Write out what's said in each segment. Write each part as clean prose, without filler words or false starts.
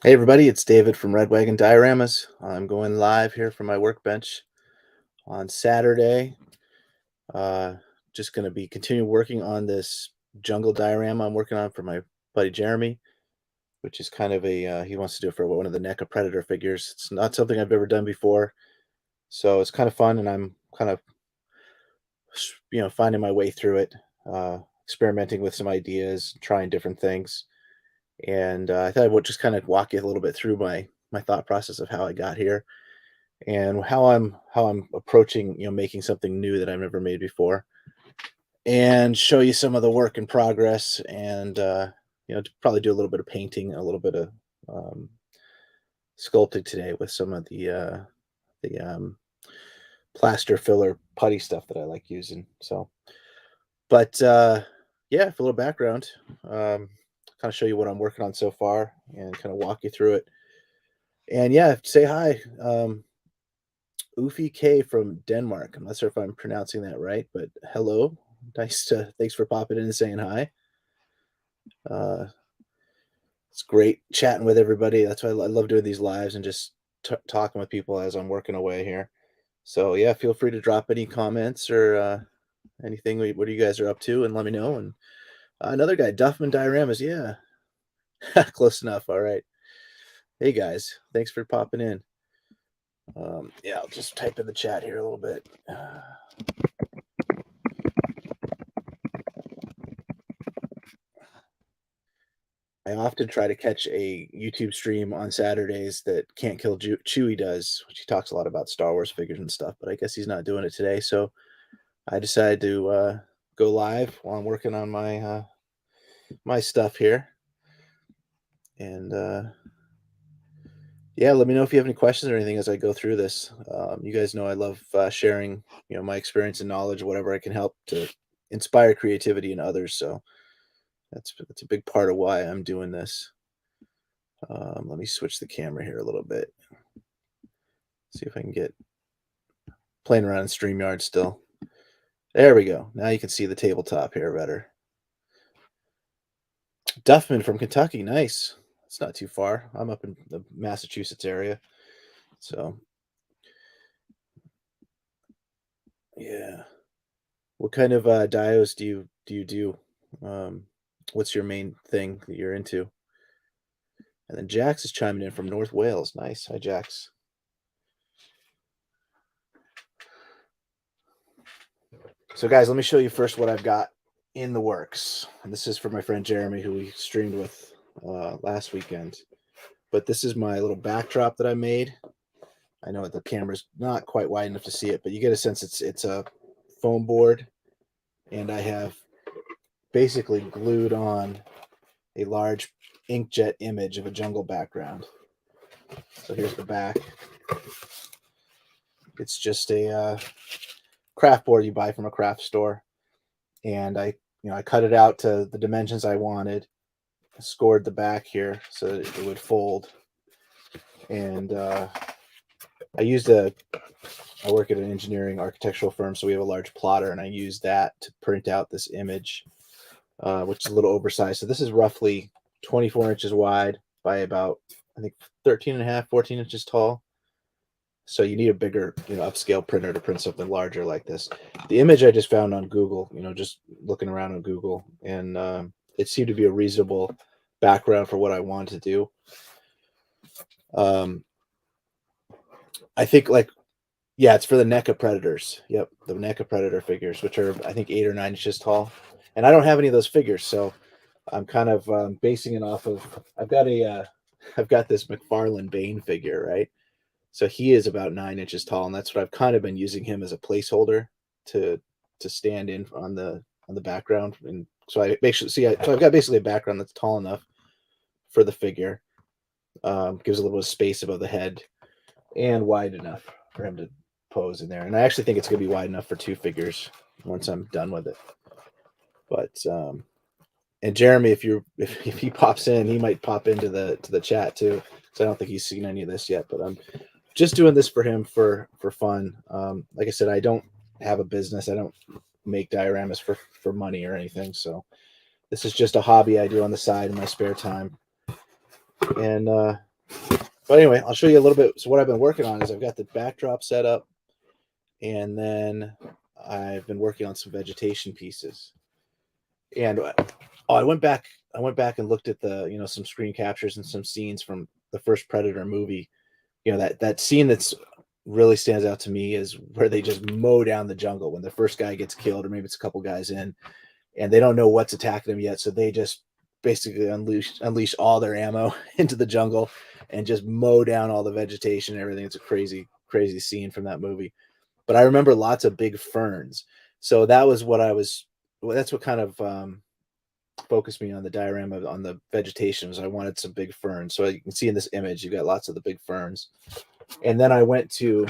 Hey everybody, it's David from Red Wagon Dioramas. I'm going live here from my workbench on Saturday. Uh, just going to be continuing working on this jungle diorama I'm working on for my buddy Jeremy, which is kind of he wants to do it for one of the NECA Predator figures. It's not something I've ever done before, so it's kind of fun, and I'm kind of finding my way through it, experimenting with some ideas, trying different things. And I thought I would just kind of walk you a little bit through my thought process of how I got here and how I'm approaching, making something new that I've never made before, and show you some of the work in progress, and to probably do a little bit of painting, a little bit of um, sculpting today with some of the plaster filler putty stuff that I like using. So, but yeah, for a little background, kind of show you what I'm working on so far, and kind of walk you through it. And yeah, say hi. Ufi K from Denmark. I'm not sure if I'm pronouncing that right, but hello. Thanks for popping in and saying hi. Uh, it's great chatting with everybody. That's why I love doing these lives and just talking with people as I'm working away here. So yeah, feel free to drop any comments or anything. What you guys are up to, and let me know. And another guy, Duffman Dioramas. Yeah, close enough. All right. Hey guys, thanks for popping in. Yeah, I'll just type in the chat here a little bit. I often try to catch a YouTube stream on Saturdays that Can't Kill Chewie does, which he talks a lot about Star Wars figures and stuff, but I guess he's not doing it today. So I decided to go live while I'm working on my stuff here. And yeah, let me know if you have any questions or anything as I go through this. You guys know I love sharing, my experience and knowledge, whatever I can help to inspire creativity in others. So that's a big part of why I'm doing this. Let me switch the camera here a little bit. See if I can get playing around in StreamYard still. There we go. Now you can see the tabletop here better. Duffman from Kentucky. Nice. It's not too far. I'm up in the Massachusetts area. So, yeah. What kind of dios do you do? What's your main thing that you're into? And then Jax is chiming in from North Wales. Nice. Hi, Jax. So, guys, let me show you first what I've got in the works. And this is for my friend Jeremy, who we streamed with last weekend. But this is my little backdrop that I made. I know the camera's not quite wide enough to see it, but you get a sense it's a foam board, and I have basically glued on a large inkjet image of a jungle background. So here's the back. It's just a craft board you buy from a craft store, and I cut it out to the dimensions I wanted. I scored the back here so that it would fold, and I work at an engineering architectural firm, so we have a large plotter, and I use that to print out this image, which is a little oversized. So this is roughly 24 inches wide by about, I think, 13 and a half, 14 inches tall. So you need a bigger, upscale printer to print something larger like this. The image I just found on Google, just looking around on Google, and it seemed to be a reasonable background for what I wanted to do. I think yeah, it's for the NECA Predators. Yep, the NECA Predator figures, which are I think 8 or 9 inches tall, and I don't have any of those figures, so I'm kind of basing it off of. I've got this McFarlane Bane figure, right? So he is about 9 inches tall, and that's what I've kind of been using him as a placeholder to stand in on the background, and so I basically so I've got basically a background that's tall enough for the figure, gives a little bit of space above the head, and wide enough for him to pose in there. And I actually think it's going to be wide enough for two figures once I'm done with it. But and Jeremy, if he pops in, he might pop into the chat too. So I don't think he's seen any of this yet. But I'm just doing this for him for fun. Like I said, I don't have a business. I don't make dioramas for money or anything. So this is just a hobby I do on the side in my spare time. And But anyway, I'll show you a little bit. So what I've been working on is I've got the backdrop set up, and then I've been working on some vegetation pieces. And I went back and looked at the some screen captures and some scenes from the first Predator movie. That scene that's really stands out to me is where they just mow down the jungle when the first guy gets killed, or maybe it's a couple guys in, and they don't know what's attacking them yet, so they just basically unleash all their ammo into the jungle and just mow down all the vegetation and everything. It's a crazy scene from that movie. But I remember lots of big ferns, so that was what that's what kind of focused me on the diorama, on the vegetation. Was I wanted some big ferns, so you can see in this image you've got lots of the big ferns. And then I went to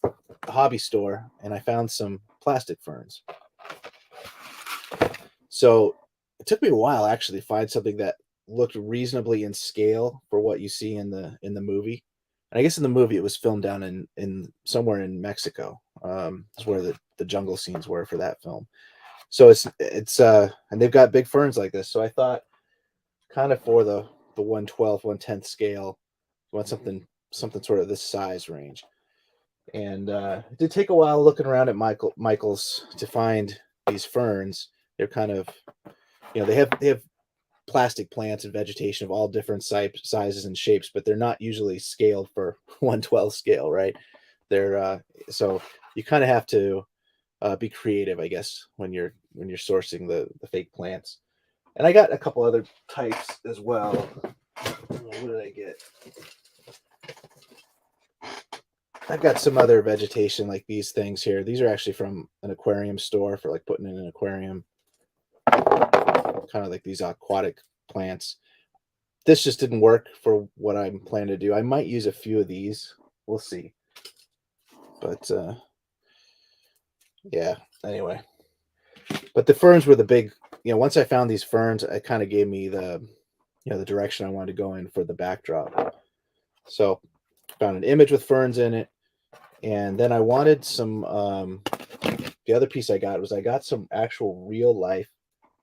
a hobby store and I found some plastic ferns. So it took me a while actually to find something that looked reasonably in scale for what you see in the movie. And I guess in the movie it was filmed down in somewhere in Mexico. That's where the jungle scenes were for that film. So it's and they've got big ferns like this. So I thought kind of for the 1/12, 1/10 scale, you want something sort of this size range. And it did take a while looking around at Michael's to find these ferns. They're kind of, they have plastic plants and vegetation of all different sizes and shapes, but they're not usually scaled for 1/12 scale, right? They're so you kind of have to be creative, I guess, when you're sourcing the fake plants. And I got a couple other types as well. What did I get? I've got some other vegetation like these things here. These are actually from an aquarium store for like putting in an aquarium. Kind of like these aquatic plants. This just didn't work for what I'm planning to do. I might use a few of these. We'll see. But yeah, anyway. But the ferns were the big, once I found these ferns, it kind of gave me the direction I wanted to go in for the backdrop. So found an image with ferns in it. And then I wanted some, the other piece I got some actual real life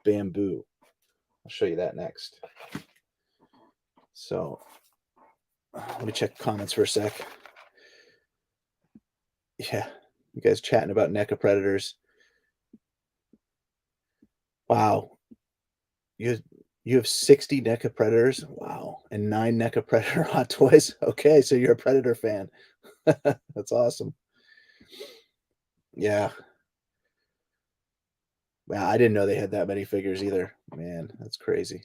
bamboo. I'll show you that next. So let me check comments for a sec. Yeah, you guys chatting about NECA Predators. Wow. You have 60 NECA Predators? Wow. And 9 NECA Predator hot toys? Okay, so you're a Predator fan. That's awesome. Yeah. Wow, I didn't know they had that many figures either. Man, that's crazy.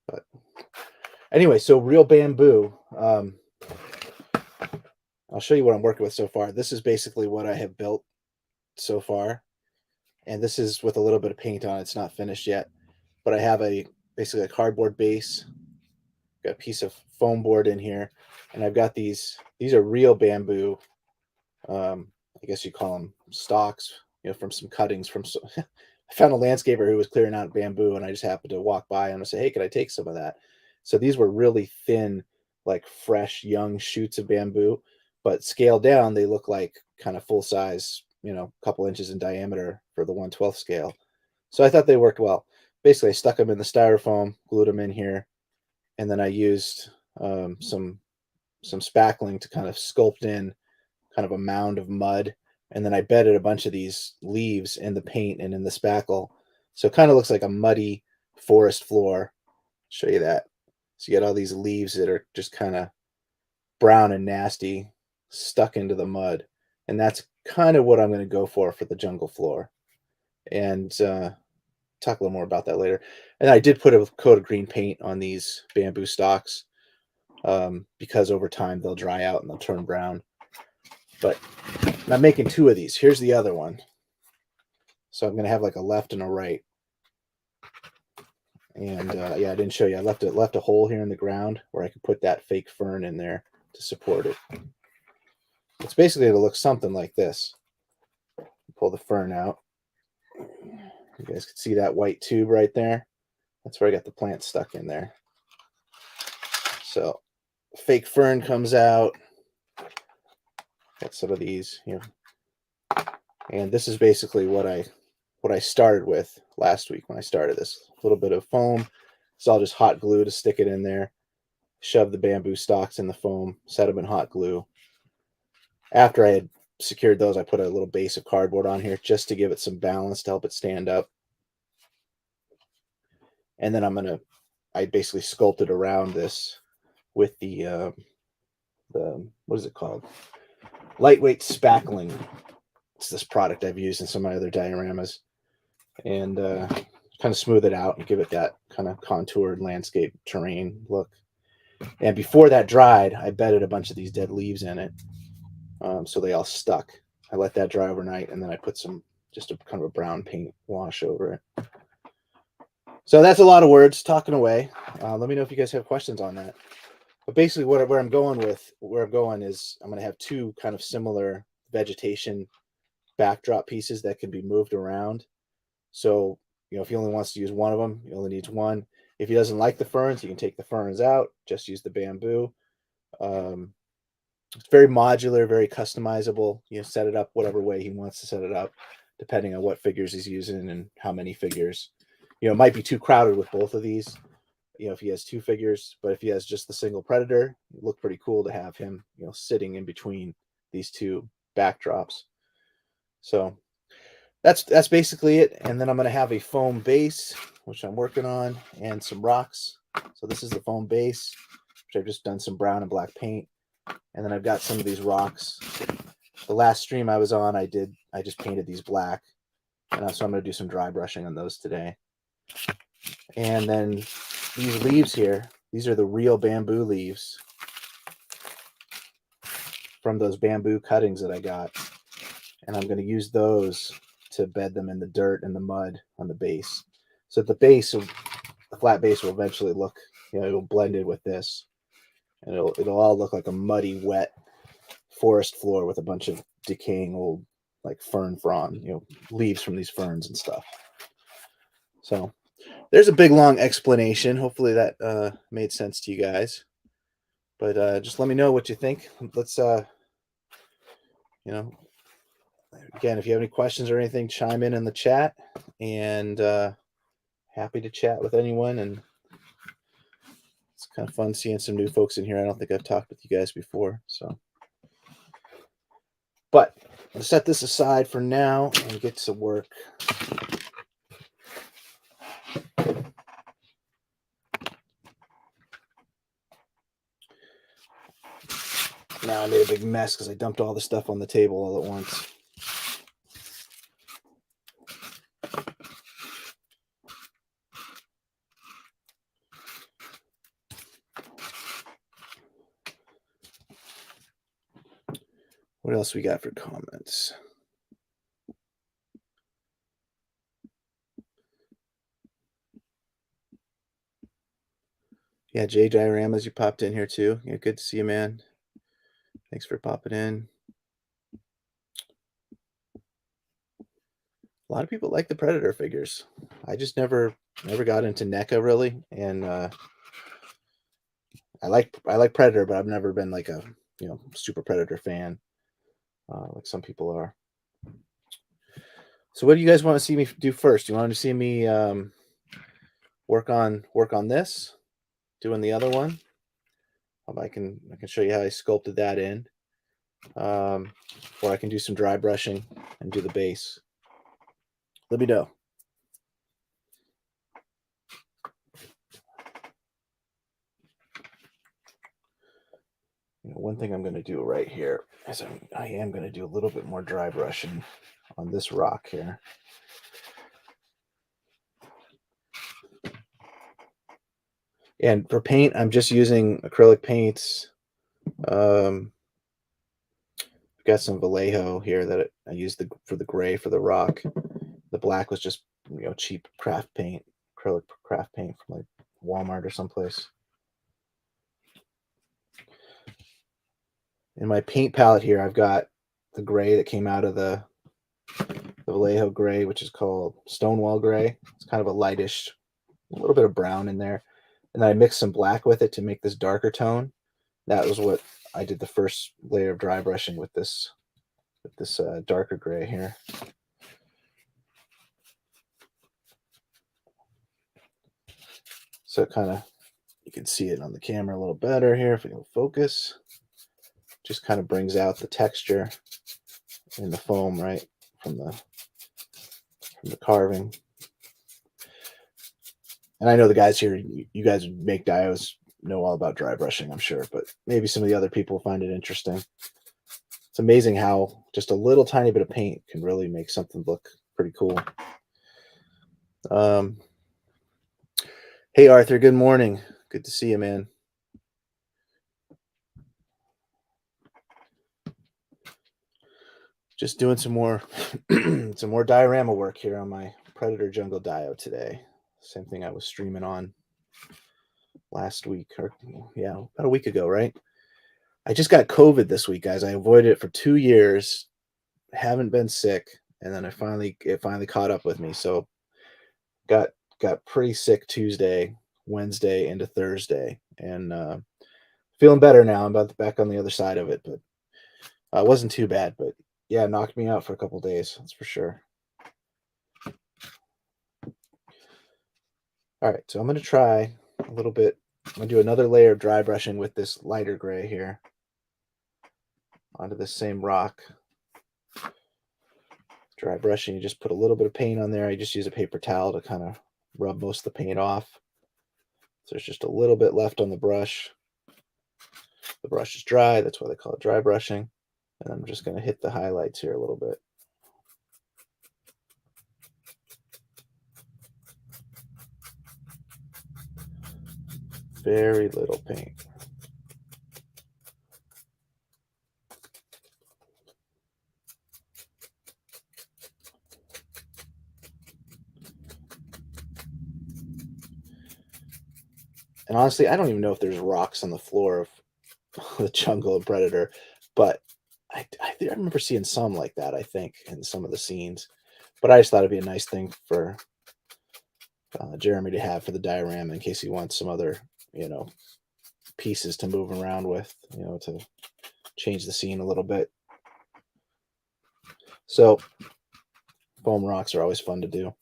But anyway, so real bamboo. I'll show you what I'm working with so far. This is basically what I have built so far. And this is with a little bit of paint on it. It's not finished yet. But I have basically a cardboard base. Got a piece of foam board in here. And I've got these are real bamboo. I guess you call them stalks, from some cuttings from I found a landscaper who was clearing out bamboo, and I just happened to walk by and I said, hey, can I take some of that? So these were really thin, like fresh young shoots of bamboo, but scaled down they look like kind of full size, a couple inches in diameter for the 1/12 scale. So I thought they worked well. Basically I stuck them in the styrofoam, glued them in here, and then I used some spackling to kind of sculpt in kind of a mound of mud. And then I bedded a bunch of these leaves in the paint and in the spackle. So it kind of looks like a muddy forest floor. I'll show you that. So you get all these leaves that are just kind of brown and nasty stuck into the mud. And that's kind of what I'm going to go for the jungle floor. And talk a little more about that later. And I did put a coat of green paint on these bamboo stalks because over time they'll dry out and they'll turn brown. But I'm making 2 of these. Here's the other one. So I'm going to have like a left and a right. And yeah, I didn't show you. I left a hole here in the ground where I could put that fake fern in there to support it. It's basically going to look something like this. Pull the fern out. You guys can see that white tube right there. That's where I got the plant stuck in there. So fake fern comes out. Got some of these, and this is basically what I started with last week when I started this. A little bit of foam. It's all just hot glue to stick it in there. shoved the bamboo stalks in the foam, set them in hot glue. After I had secured those, I put a little base of cardboard on here just to give it some balance to help it stand up. And then I basically sculpted around this with the what is it called? Lightweight spackling. It's this product I've used in some of my other dioramas, and kind of smooth it out and give it that kind of contoured landscape terrain look. And before that dried, I bedded a bunch of these dead leaves in it, so they all stuck. I let that dry overnight, and then I put just a kind of a brown paint wash over it. So that's a lot of words talking away. Let me know if you guys have questions on that. But basically, where I'm going is I'm going to have two kind of similar vegetation backdrop pieces that can be moved around. So, if he only wants to use one of them, he only needs one. If he doesn't like the ferns, you can take the ferns out, just use the bamboo. It's very modular, very customizable. Set it up whatever way he wants to set it up, depending on what figures he's using and how many figures. It might be too crowded with both of these, if he has two figures, but if he has just the single Predator, it look pretty cool to have him, sitting in between these two backdrops. So that's basically it. And then I'm going to have a foam base, which I'm working on, and some rocks. So this is the foam base, which I've just done some brown and black paint. And then I've got some of these rocks. The last stream I was on, I just painted these black. And so I'm going to do some dry brushing on those today. And then these leaves here, these are the real bamboo leaves from those bamboo cuttings that I got. And I'm going to use those to bed them in the dirt and the mud on the base. So the flat base will eventually look, it'll blend in with this. And it'll all look like a muddy, wet forest floor with a bunch of decaying old, like fern frond, leaves from these ferns and stuff. So there's a big, long explanation. Hopefully that made sense to you guys. But just let me know what you think. Let's, again, if you have any questions or anything, chime in the chat. And happy to chat with anyone. And it's kind of fun seeing some new folks in here. I don't think I've talked with you guys before. But I'll set this aside for now and get to work. Now I made a big mess because I dumped all the stuff on the table all at once. What else we got for comments? Yeah, Jay Dioramas, you popped in here too. Yeah, good to see you, man. Thanks for popping in. A lot of people like the Predator figures. I just never got into NECA really, and I like Predator, but I've never been like a super Predator fan, like some people are. So what do you guys want to see me do first? You want to see me work on this, doing the other one? I can show you how I sculpted that in, or I can do some dry brushing and do the base. Let me know. One thing I'm going to do right here is I am going to do a little bit more dry brushing on this rock here. And for paint, I'm just using acrylic paints. I've got some Vallejo here that I used for the gray for the rock. The black was just cheap craft paint, acrylic craft paint from like Walmart or someplace. In my paint palette here, I've got the gray that came out of the Vallejo gray, which is called Stonewall gray. It's kind of a lightish, a little bit of brown in there. And then I mixed some black with it to make this darker tone. That was what I did the first layer of dry brushing with this darker gray here. So you can see it on the camera a little better here if we can focus. Just kind of brings out the texture in the foam, right, from the carving. And I know the guys here, you guys make dios know all about dry brushing, I'm sure, but maybe some of the other people find it interesting. It's amazing how just a little tiny bit of paint can really make something look pretty cool. Hey, Arthur, good morning. Good to see you, man. Just doing some more some more diorama work here on my Predator Jungle Dio today. Same thing I was streaming on last week, or yeah, about a week ago, right? I just got COVID this week, guys. I avoided it for 2 years, haven't been sick, and then it finally caught up with me. So got pretty sick Tuesday, Wednesday into Thursday, and feeling better now. I'm about back on the other side of it, but it wasn't too bad. But yeah, knocked me out for a couple days, that's for sure. All right, so I'm going to try a little bit. I'm going to do another layer of dry brushing with this lighter gray here onto this same rock. Dry brushing, you just put a little bit of paint on there. I just use a paper towel to kind of rub most of the paint off. So there's just a little bit left on the brush. The brush is dry, that's why they call it dry brushing. And I'm just going to hit the highlights here a little bit. Very little paint. And honestly, I don't even know if there's rocks on the floor of the Jungle and Predator, but I remember seeing some like that, I think, in some of the scenes. But I just thought it'd be a nice thing for Jeremy to have for the diorama in case he wants some other, pieces to move around with, to change the scene a little bit. So foam rocks are always fun to do.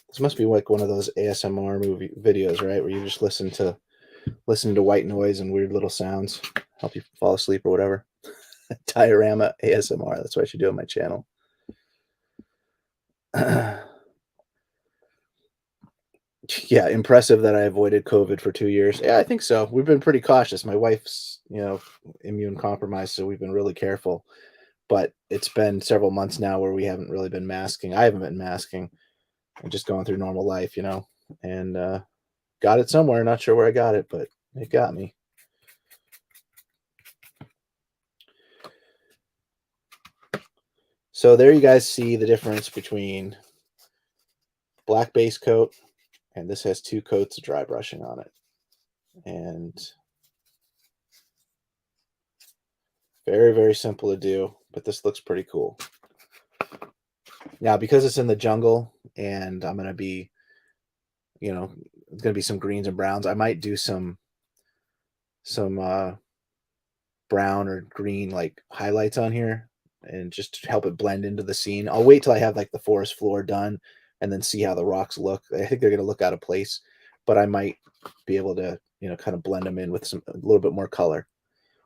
This must be like one of those ASMR movie videos, right? Where you just listen to white noise and weird little sounds, help you fall asleep or whatever. Diorama ASMR. That's what I should do on my channel. Yeah, impressive that I avoided COVID for 2 years. Yeah, I think so. We've been pretty cautious. My wife's, immune compromised, so we've been really careful. But it's been several months now where we haven't really been masking. I haven't been masking. I'm just going through normal life, and got it somewhere. Not sure where I got it, but it got me. So there you guys see the difference between black base coat, and this has 2 coats of dry brushing on it. And very, very simple to do, but this looks pretty cool. Now, because it's in the jungle and I'm going to be, it's going to be some greens and browns, I might do some brown or green like highlights on here and just help it blend into the scene. I'll wait till I have like the forest floor done and then see how the rocks look. I think they're going to look out of place, but I might be able to, kind of blend them in with a little bit more color,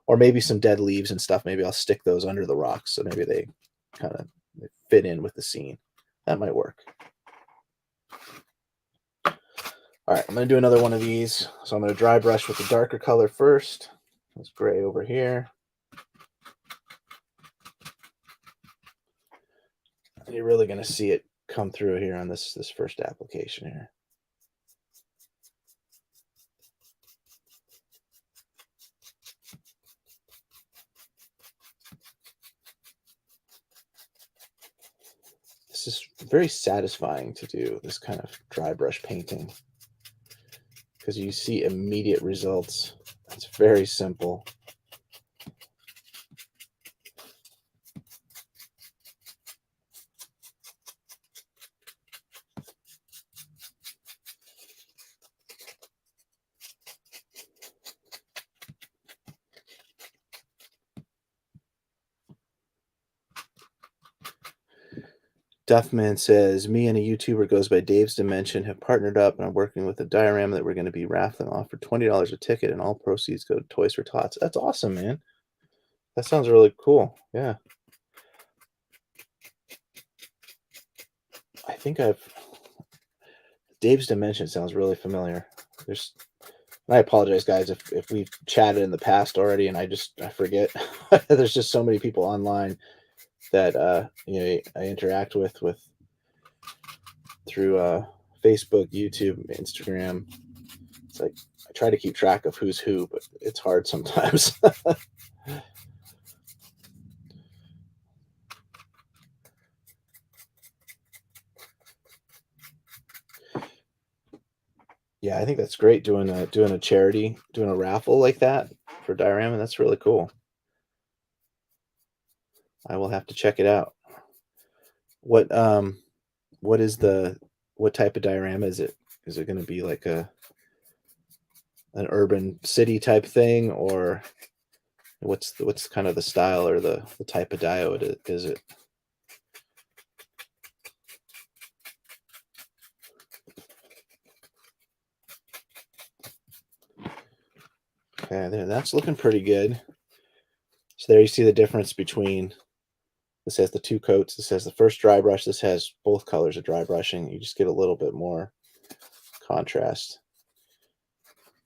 or maybe some dead leaves and stuff. Maybe I'll stick those under the rocks, so maybe they kind of fit in with the scene. That might work. All right, I'm going to do another one of these. So I'm going to dry brush with the darker color first. This gray over here. You're really going to see it come through here on this first application here. This is very satisfying to do, this kind of dry brush painting, because you see immediate results. It's very simple. Duffman says, me and a YouTuber goes by Dave's Dimension have partnered up and I'm working with a diorama that we're going to be raffling off for $20 a ticket and all proceeds go to Toys for Tots. That's awesome, man. That sounds really cool. Yeah. I think Dave's Dimension sounds really familiar. I apologize, guys, if we've chatted in the past already and I forget. There's just so many people online that I interact with through Facebook, YouTube, Instagram. It's like I try to keep track of who's who, but it's hard sometimes. Yeah, I think that's great doing a charity, doing a raffle like that for diorama. That's really cool. I will have to check it out. What what is what type of diorama is it? Is it going to be like an urban city type thing, or what's kind of the style or the type of diode is it? Okay, there, that's looking pretty good. So there you see the difference between, this has the two coats, this has the first dry brush, this has both colors of dry brushing. You just get a little bit more contrast.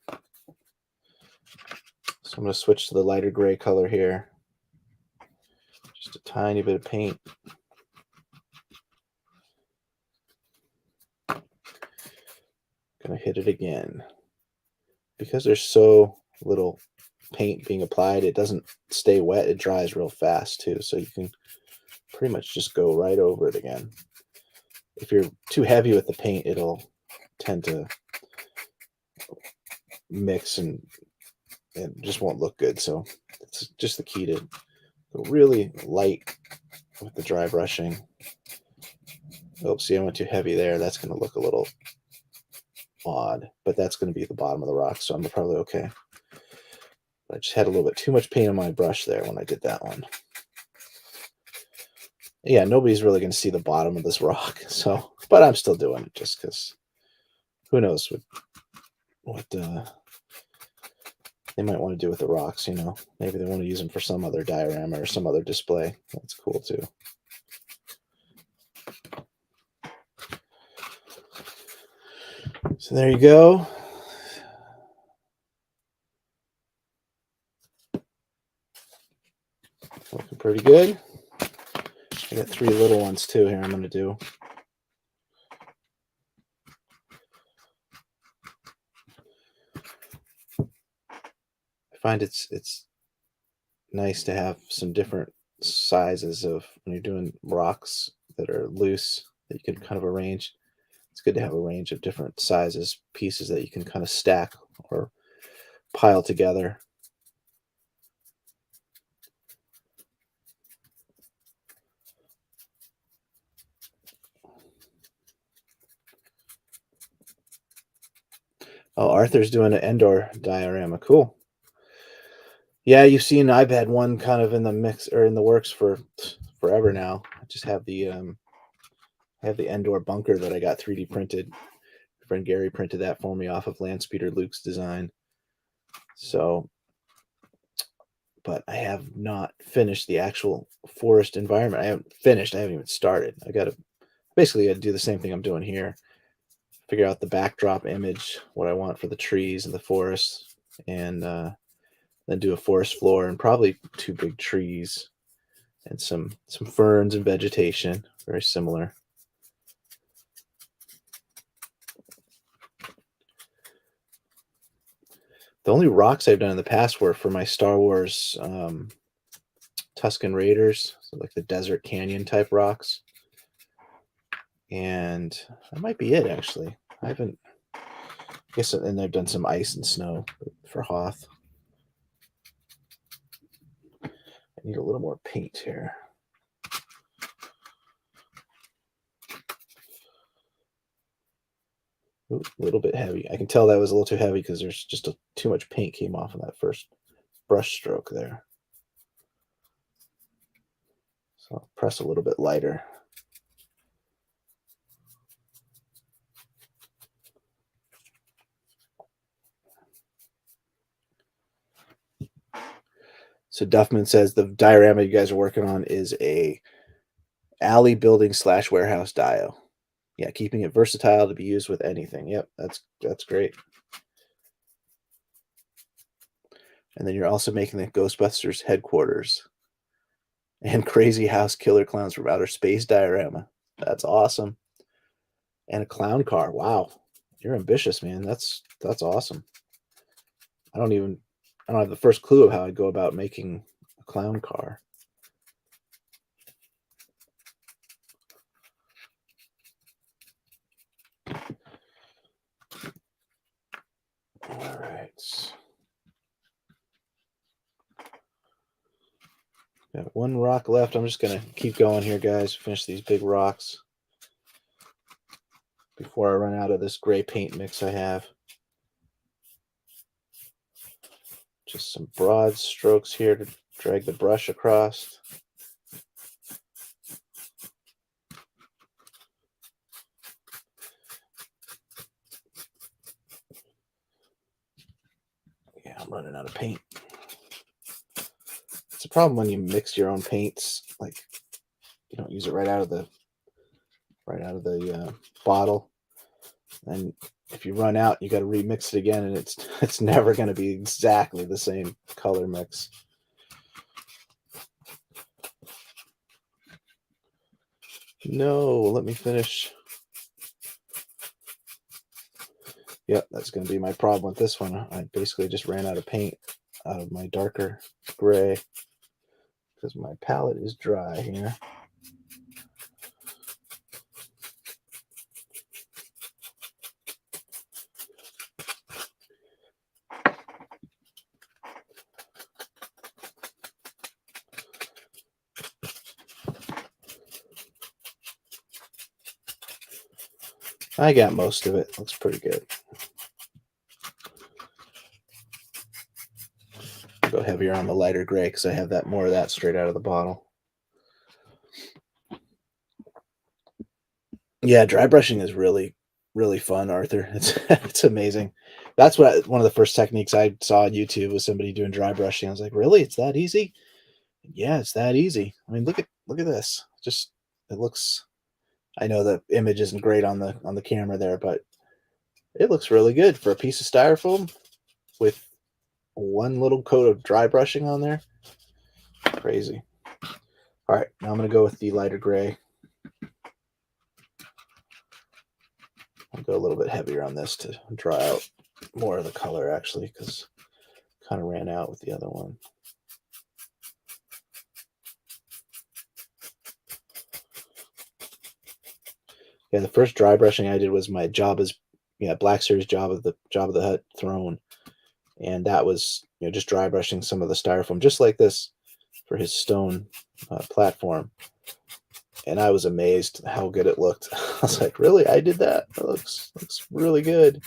So I'm going to switch to the lighter gray color here. Just a tiny bit of paint. Going to hit it again. Because there's so little paint being applied, it doesn't stay wet. It dries real fast too. So you can pretty much just go right over it again. If you're too heavy with the paint, it'll tend to mix and it just won't look good. So it's just the key to go really light with the dry brushing. Oh, see, I went too heavy there. That's going to look a little odd, but that's going to be at the bottom of the rock, so I'm probably okay. I just had a little bit too much paint on my brush there when I did that one. Yeah, nobody's really going to see the bottom of this rock, so, but I'm still doing it just because who knows what they might want to do with the rocks, you know. Maybe they want to use them for some other diorama or some other display. That's cool too. So there you go. Looking pretty good. I got 3 little ones too here I'm going to do. I find it's nice to have some different sizes of, when you're doing rocks that are loose that you can kind of arrange. It's good to have a range of different sizes, pieces that you can kind of stack or pile together. Oh, Arthur's doing an Andor diorama. Cool. Yeah, you've seen I've had one kind of in the mix or in the works for forever now. I just have the Andor bunker that I got 3D printed. My friend Gary printed that for me off of Lance Peter Luke's design. So, but I have not finished the actual forest environment. I haven't finished. I haven't even started. I got to basically do the same thing I'm doing here. Figure out the backdrop image, what I want for the trees and the forest, and then do a forest floor and probably 2 big trees and some ferns and vegetation, very similar. The only rocks I've done in the past were for my Star Wars Tusken Raiders, so like the desert canyon type rocks. And that might be it, actually. I haven't, I guess, and I've done some ice and snow for Hoth. I need a little more paint here. Ooh, a little bit heavy. I can tell that was a little too heavy because there's just too much paint came off in that first brush stroke there. So I'll press a little bit lighter. So Duffman says the diorama you guys are working on is a alley building / warehouse dio. Yeah, keeping it versatile to be used with anything. Yep, that's great. And then you're also making the Ghostbusters headquarters and Crazy House Killer Clowns from Outer Space diorama. That's awesome. And a clown car. Wow. You're ambitious, man. That's awesome. I don't have the first clue of how I'd go about making a clown car. All right. Got one rock left. I'm just going to keep going here, guys. Finish these big rocks before I run out of this gray paint mix I have. Just some broad strokes here to drag the brush across. Yeah, I'm running out of paint. It's a problem when you mix your own paints. Like, you don't use it right out of the bottle, and if you run out, you got to remix it again, and it's never going to be exactly the same color mix. No, let me finish. Yep, that's going to be my problem with this one. I basically just ran out of paint out of my darker gray because my palette is dry here. I got most of it. Looks pretty good. I'll go heavier on the lighter gray because I have that more of that straight out of the bottle. Yeah, dry brushing is really, really fun, Arthur. It's amazing. That's one of the first techniques I saw on YouTube was somebody doing dry brushing. I was like, really? It's that easy? Yeah, it's that easy. I mean, look at this. Just it looks. I know the image isn't great on the camera there, but it looks really good for a piece of styrofoam with one little coat of dry brushing on there. Crazy. All right, now I'm going to go with the lighter gray. I'll go a little bit heavier on this to draw out more of the color, actually, because kind of ran out with the other one. Yeah, the first dry brushing I did was my Black Series Job of the Hutt throne, and that was just dry brushing some of the styrofoam, just like this, for his stone platform. And I was amazed how good it looked. I was like, really? I did that? It looks really good.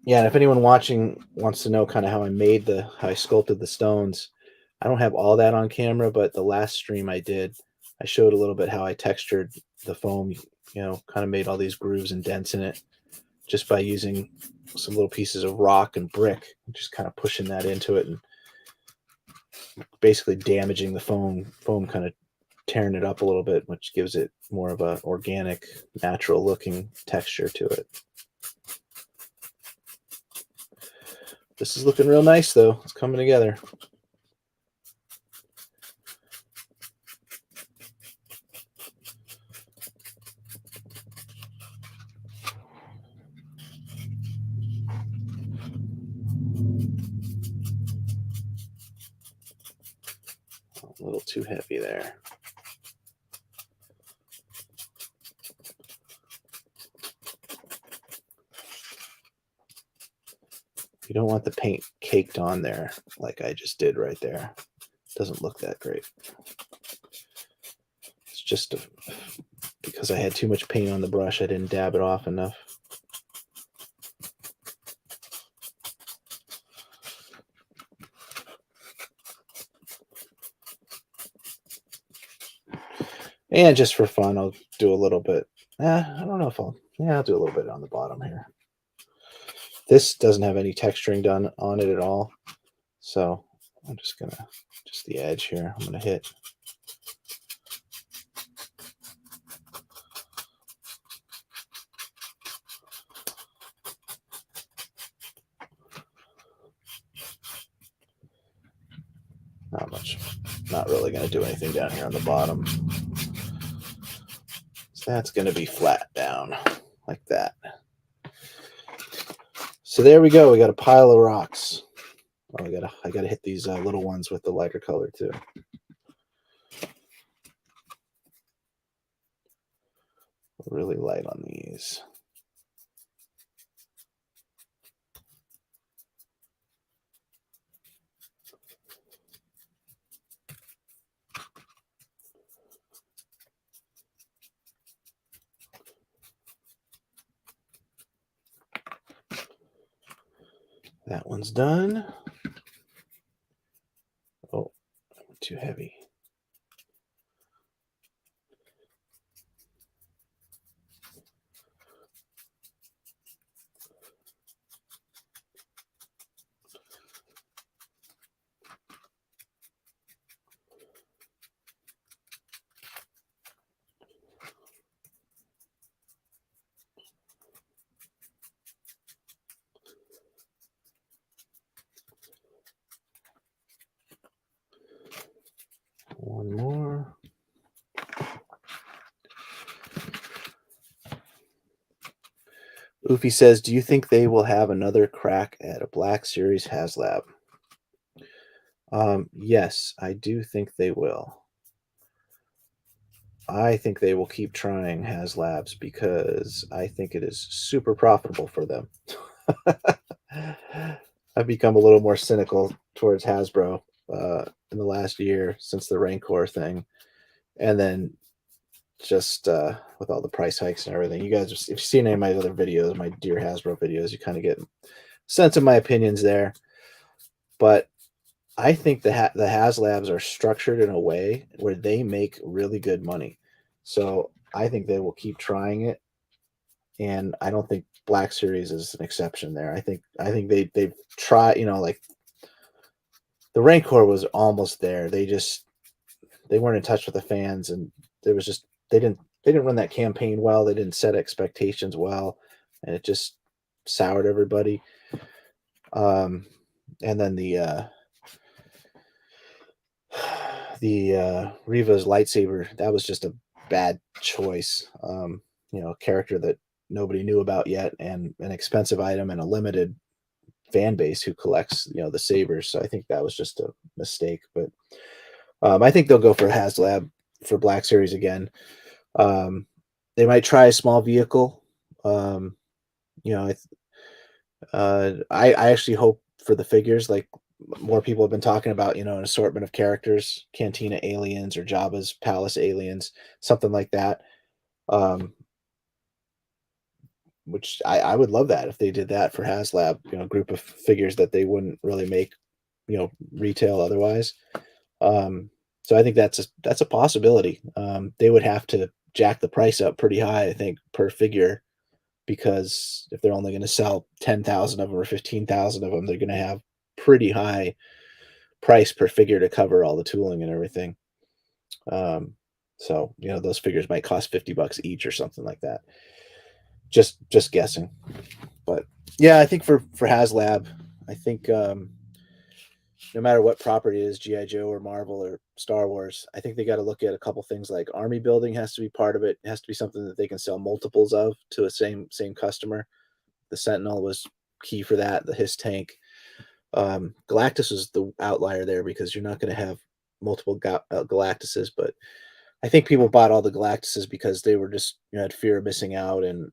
Yeah, and if anyone watching wants to know kind of how I sculpted the stones, I don't have all that on camera, but the last stream I did, I showed a little bit how I textured the foam, kind of made all these grooves and dents in it just by using some little pieces of rock and brick, just kind of pushing that into it and basically damaging the foam kind of tearing it up a little bit, which gives it more of a organic, natural looking texture to it. This is looking real nice, though. It's coming together. A little too heavy there. You don't want the paint caked on there like I just did right there. It doesn't look that great. It's just because I had too much paint on the brush, I didn't dab it off enough. And just for fun, I'll do a little bit. I don't know if I'll do a little bit on the bottom here. This doesn't have any texturing done on it at all. So I'm just the edge here, I'm gonna hit. Not much. Not really gonna do anything down here on the bottom. So that's gonna be flat down like that. So there we go. We got a pile of rocks. Oh, I gotta hit these little ones with the lighter color too. Really light on these. That one's done. Oh, too heavy. One more. Oofy says, do you think they will have another crack at a Black Series HasLab? Yes, I do think they will. I think they will keep trying HasLabs because I think it is super profitable for them. I've become a little more cynical towards Hasbro in the last year since the Rancor thing. And then just with all the price hikes and everything. You guys, if you've seen any of my other videos, my Dear Hasbro videos, you kind of get a sense of my opinions there. But I think the HasLabs are structured in a way where they make really good money. So I think they will keep trying it. And I don't think Black Series is an exception there. I think they've tried, like the Rancor was almost there. They weren't in touch with the fans, and there was just they didn't run that campaign well. They didn't set expectations well, and it just soured everybody. And then the Riva's lightsaber, that was just a bad choice. A character that nobody knew about yet, and an expensive item, and a limited fan base who collects the sabers. So I think that was just a mistake. But I think they'll go for HasLab for Black Series again. They might try a small vehicle. I actually hope for the figures, like more people have been talking about, an assortment of characters, Cantina aliens or Jabba's palace aliens, something like that. Which I would love that if they did that for HasLab, a group of figures that they wouldn't really make, retail otherwise. So I think that's a possibility. They would have to jack the price up pretty high, I think, per figure, because if they're only going to sell 10,000 of them or 15,000 of them, they're going to have pretty high price per figure to cover all the tooling and everything. So those figures might cost $50 each or something like that. Just guessing, but yeah, I think for HasLab, I think no matter what property it is, GI Joe or Marvel or Star Wars, I think they got to look at a couple things like army building has to be part of it. It has to be something that they can sell multiples of to a same customer. The Sentinel was key for that. The Hiss tank, Galactus was the outlier there because you're not going to have multiple Galactuses, but I think people bought all the Galactuses because they were just had fear of missing out, and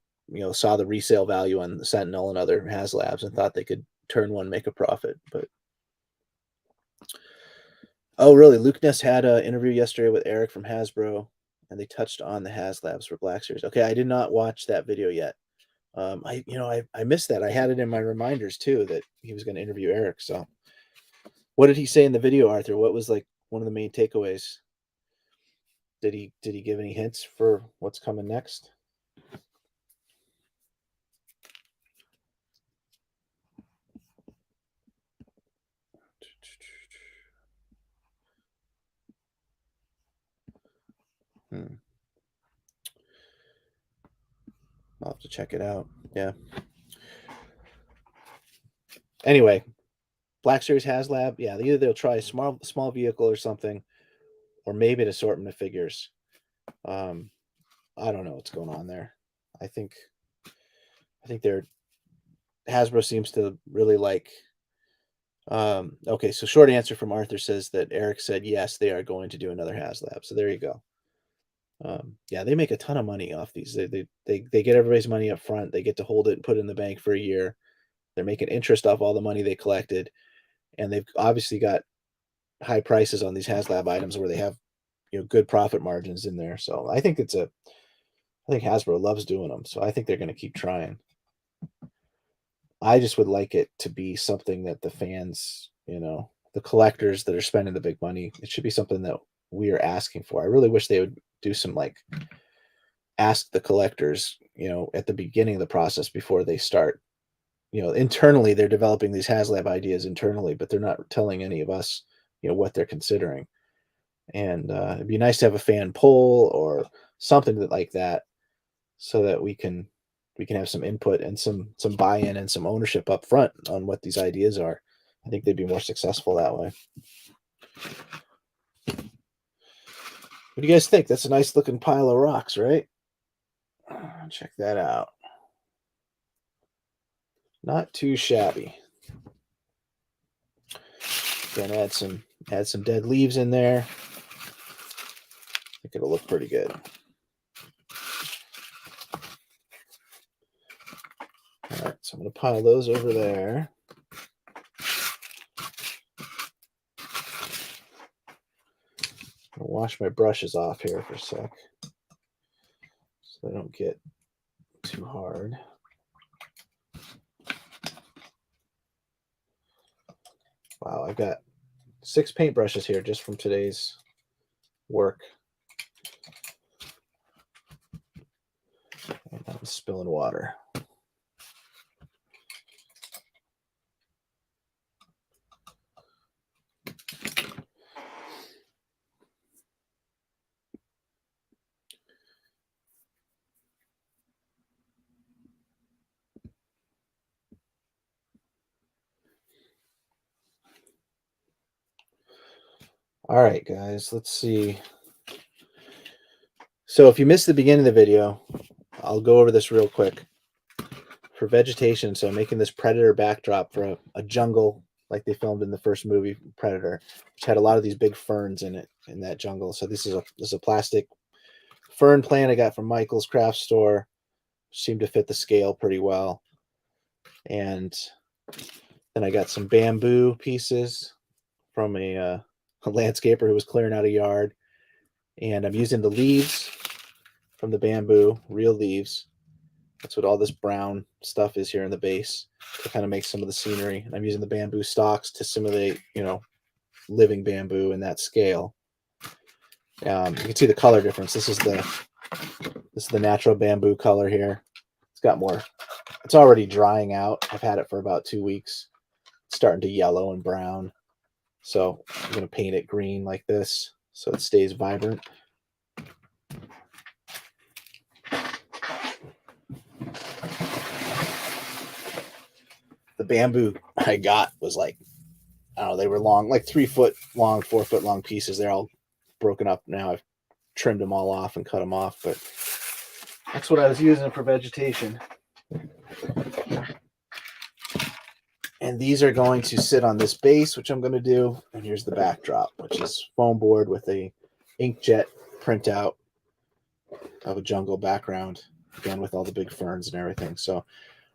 saw the resale value on the Sentinel and other HasLabs and thought they could turn one, make a profit. But oh, really? Luke Ness had an interview yesterday with Eric from Hasbro, and they touched on the HasLabs for Black Series. Okay, I did not watch that video yet. I missed that. I had it in my reminders too that he was going to interview Eric. So, what did he say in the video, Arthur? What was like one of the main takeaways? Did he give any hints for what's coming next? I'll have to check it out. Yeah. Anyway, Black Series HasLab. Yeah, either they'll try a small vehicle or something, or maybe an assortment of figures. I don't know what's going on there. I think they're Hasbro seems to really like. Okay, so short answer from Arthur says that Eric said yes, they are going to do another HasLab. So there you go. Yeah, they make a ton of money off these. They get everybody's money up front. They get to hold it and put it in the bank for a year. They're making interest off all the money they collected, and they've obviously got high prices on these HasLab items where they have good profit margins in there. So I think Hasbro loves doing them. So I think they're going to keep trying. I just would like it to be something that the fans, the collectors that are spending the big money, it should be something that we are asking for. I really wish they would do some ask the collectors, at the beginning of the process before they start. Internally they're developing these HasLab ideas internally, but they're not telling any of us, what they're considering. And it'd be nice to have a fan poll or something like that, so that we can have some input and some buy-in and some ownership up front on what these ideas are. I think they'd be more successful that way. What do you guys think? That's a nice looking pile of rocks, right? Check that out. Not too shabby. Then add some dead leaves in there. I think it'll look pretty good. All right, so I'm going to pile those over there. I'll wash my brushes off here for a sec, so they don't get too hard. Wow, I've got 6 paintbrushes here just from today's work. And I'm spilling water. All right, guys, let's see. So if you missed the beginning of the video, I'll go over this real quick. For Vegetation, so I'm making this Predator backdrop for a jungle like they filmed in the first movie, Predator, which had a lot of these big ferns in it, in that jungle. So this is a plastic fern plant I got from Michael's craft store. Seemed to fit the scale pretty well. And then I got some bamboo pieces from a landscaper who was clearing out a yard. And I'm using the leaves from the bamboo, real leaves. That's what all this brown stuff is here in the base, to kind of make some of the scenery. And I'm using the bamboo stalks to simulate, living bamboo in that scale. You can see the color difference. This is the natural bamboo color here. It's got more. It's already drying out. I've had it for about 2 weeks. It's starting to yellow and brown. So I'm going to paint it green like this so it stays vibrant. The bamboo I got was I don't know, they were long, like 3 foot long, 4 foot long pieces. They're all broken up now. I've trimmed them all off and cut them off, but that's what I was using for Vegetation. And these are going to sit on this base, which I'm going to do. And here's the backdrop, which is foam board with a inkjet printout of a jungle background, again with all the big ferns and everything. So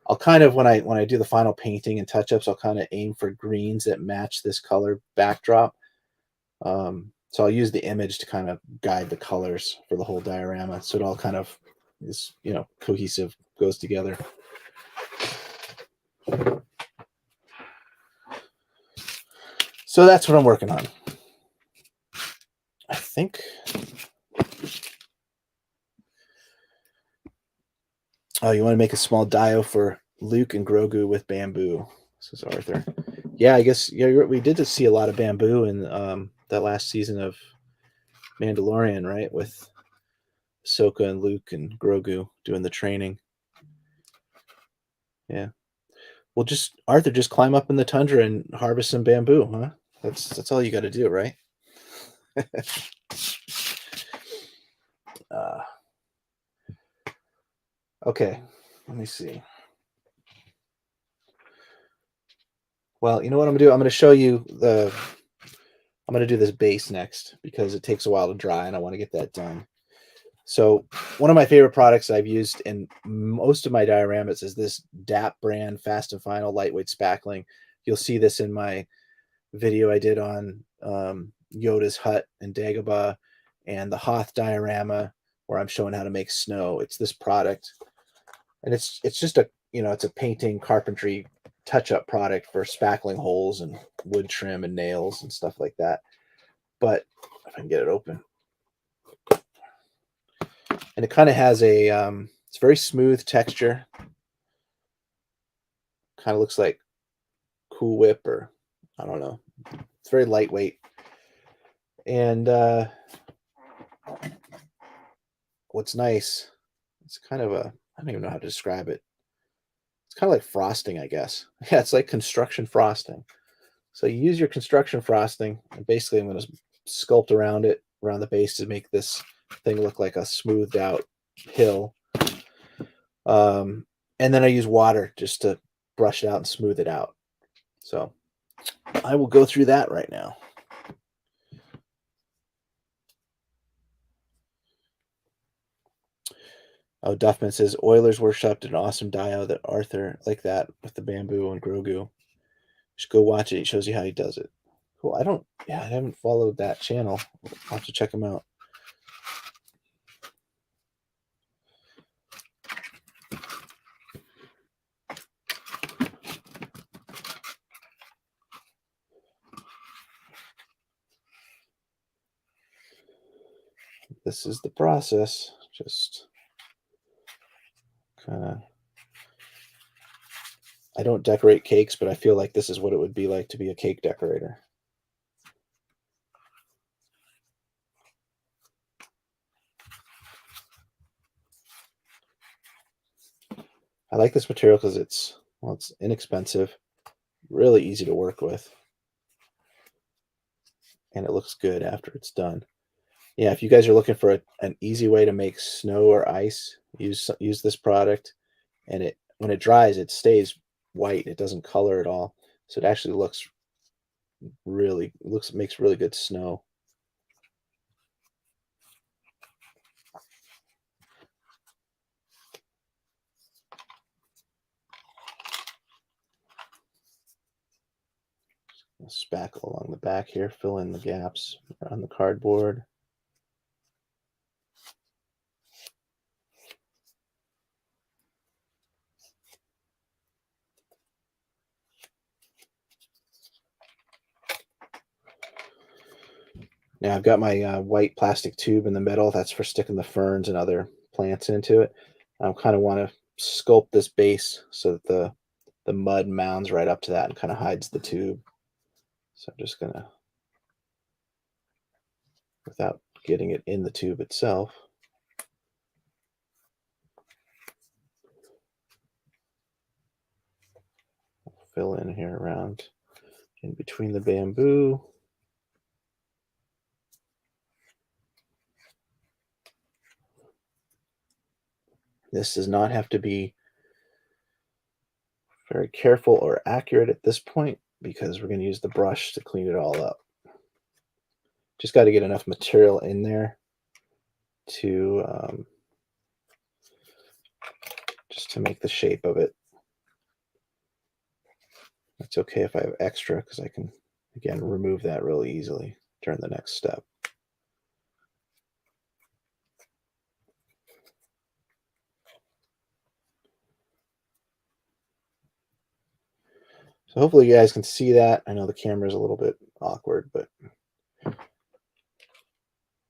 I'll kind of, when I do the final painting and touch-ups, I'll kind of aim for greens that match this color backdrop. So I'll use the image to kind of guide the colors for the whole diorama, so it all kind of is, cohesive, goes together. So that's what I'm working on. I think Oh, you want to make a small dio for Luke and Grogu with bamboo. This is Arthur. Yeah, I guess we did just see a lot of bamboo in that last season of Mandalorian, right? With Ahsoka and Luke and Grogu doing the training. Yeah. Well, just Arthur, just climb up in the tundra and harvest some bamboo, huh? That's all you got to do, right? uh, okay, let me see. Well, you know what I'm gonna do? I'm gonna show you the. I'm gonna do this base next because it takes a while to dry, and I want to get that done. So one of my favorite products I've used in most of my dioramas is this DAP brand Fast and Final lightweight spackling. You'll see this in my video I did on Yoda's hut in Dagobah and the Hoth diorama where I'm showing how to make snow. It's this product, and it's just a it's a painting carpentry touch-up product for spackling holes and wood trim and nails and stuff like that. But if I can get it open, and it kind of has a it's very smooth texture. Kind of looks like Cool Whip, or I don't know. It's very lightweight. And what's nice, it's kind of a, I don't even know how to describe it. It's kind of like frosting, I guess. Yeah, it's like construction frosting. So you use your construction frosting, and basically I'm going to sculpt around it, around the base, to make this thing look like a smoothed out hill. And then I use water just to brush it out and smooth it out. So I will go through that right now. Oh, Duffman says Oilers workshopped an awesome dio that Arthur like that with the bamboo and Grogu. Just go watch it. He shows you how he does it. Cool. I haven't followed that channel. I'll have to check him out. This is the process. Just kind of. I don't decorate cakes, but I feel like this is what it would be like to be a cake decorator. I like this material because it's inexpensive, really easy to work with, and it looks good after it's done. Yeah, if you guys are looking for an easy way to make snow or ice, use this product, and when it dries, it stays white. It doesn't color at all, so it actually makes really good snow. Spackle along the back here, fill in the gaps on the cardboard. Now I've got my white plastic tube in the middle. That's for sticking the ferns and other plants into it. I kind of want to sculpt this base so that the mud mounds right up to that and kind of hides the tube. So I'm just gonna, without getting it in the tube itself, fill in here around in between the bamboo. This does not have to be very careful or accurate at this point because we're going to use the brush to clean it all up. Just got to get enough material in there to just to make the shape of it. It's okay if I have extra because I can, again, remove that really easily during the next step. So hopefully you guys can see that. I know the camera is a little bit awkward, but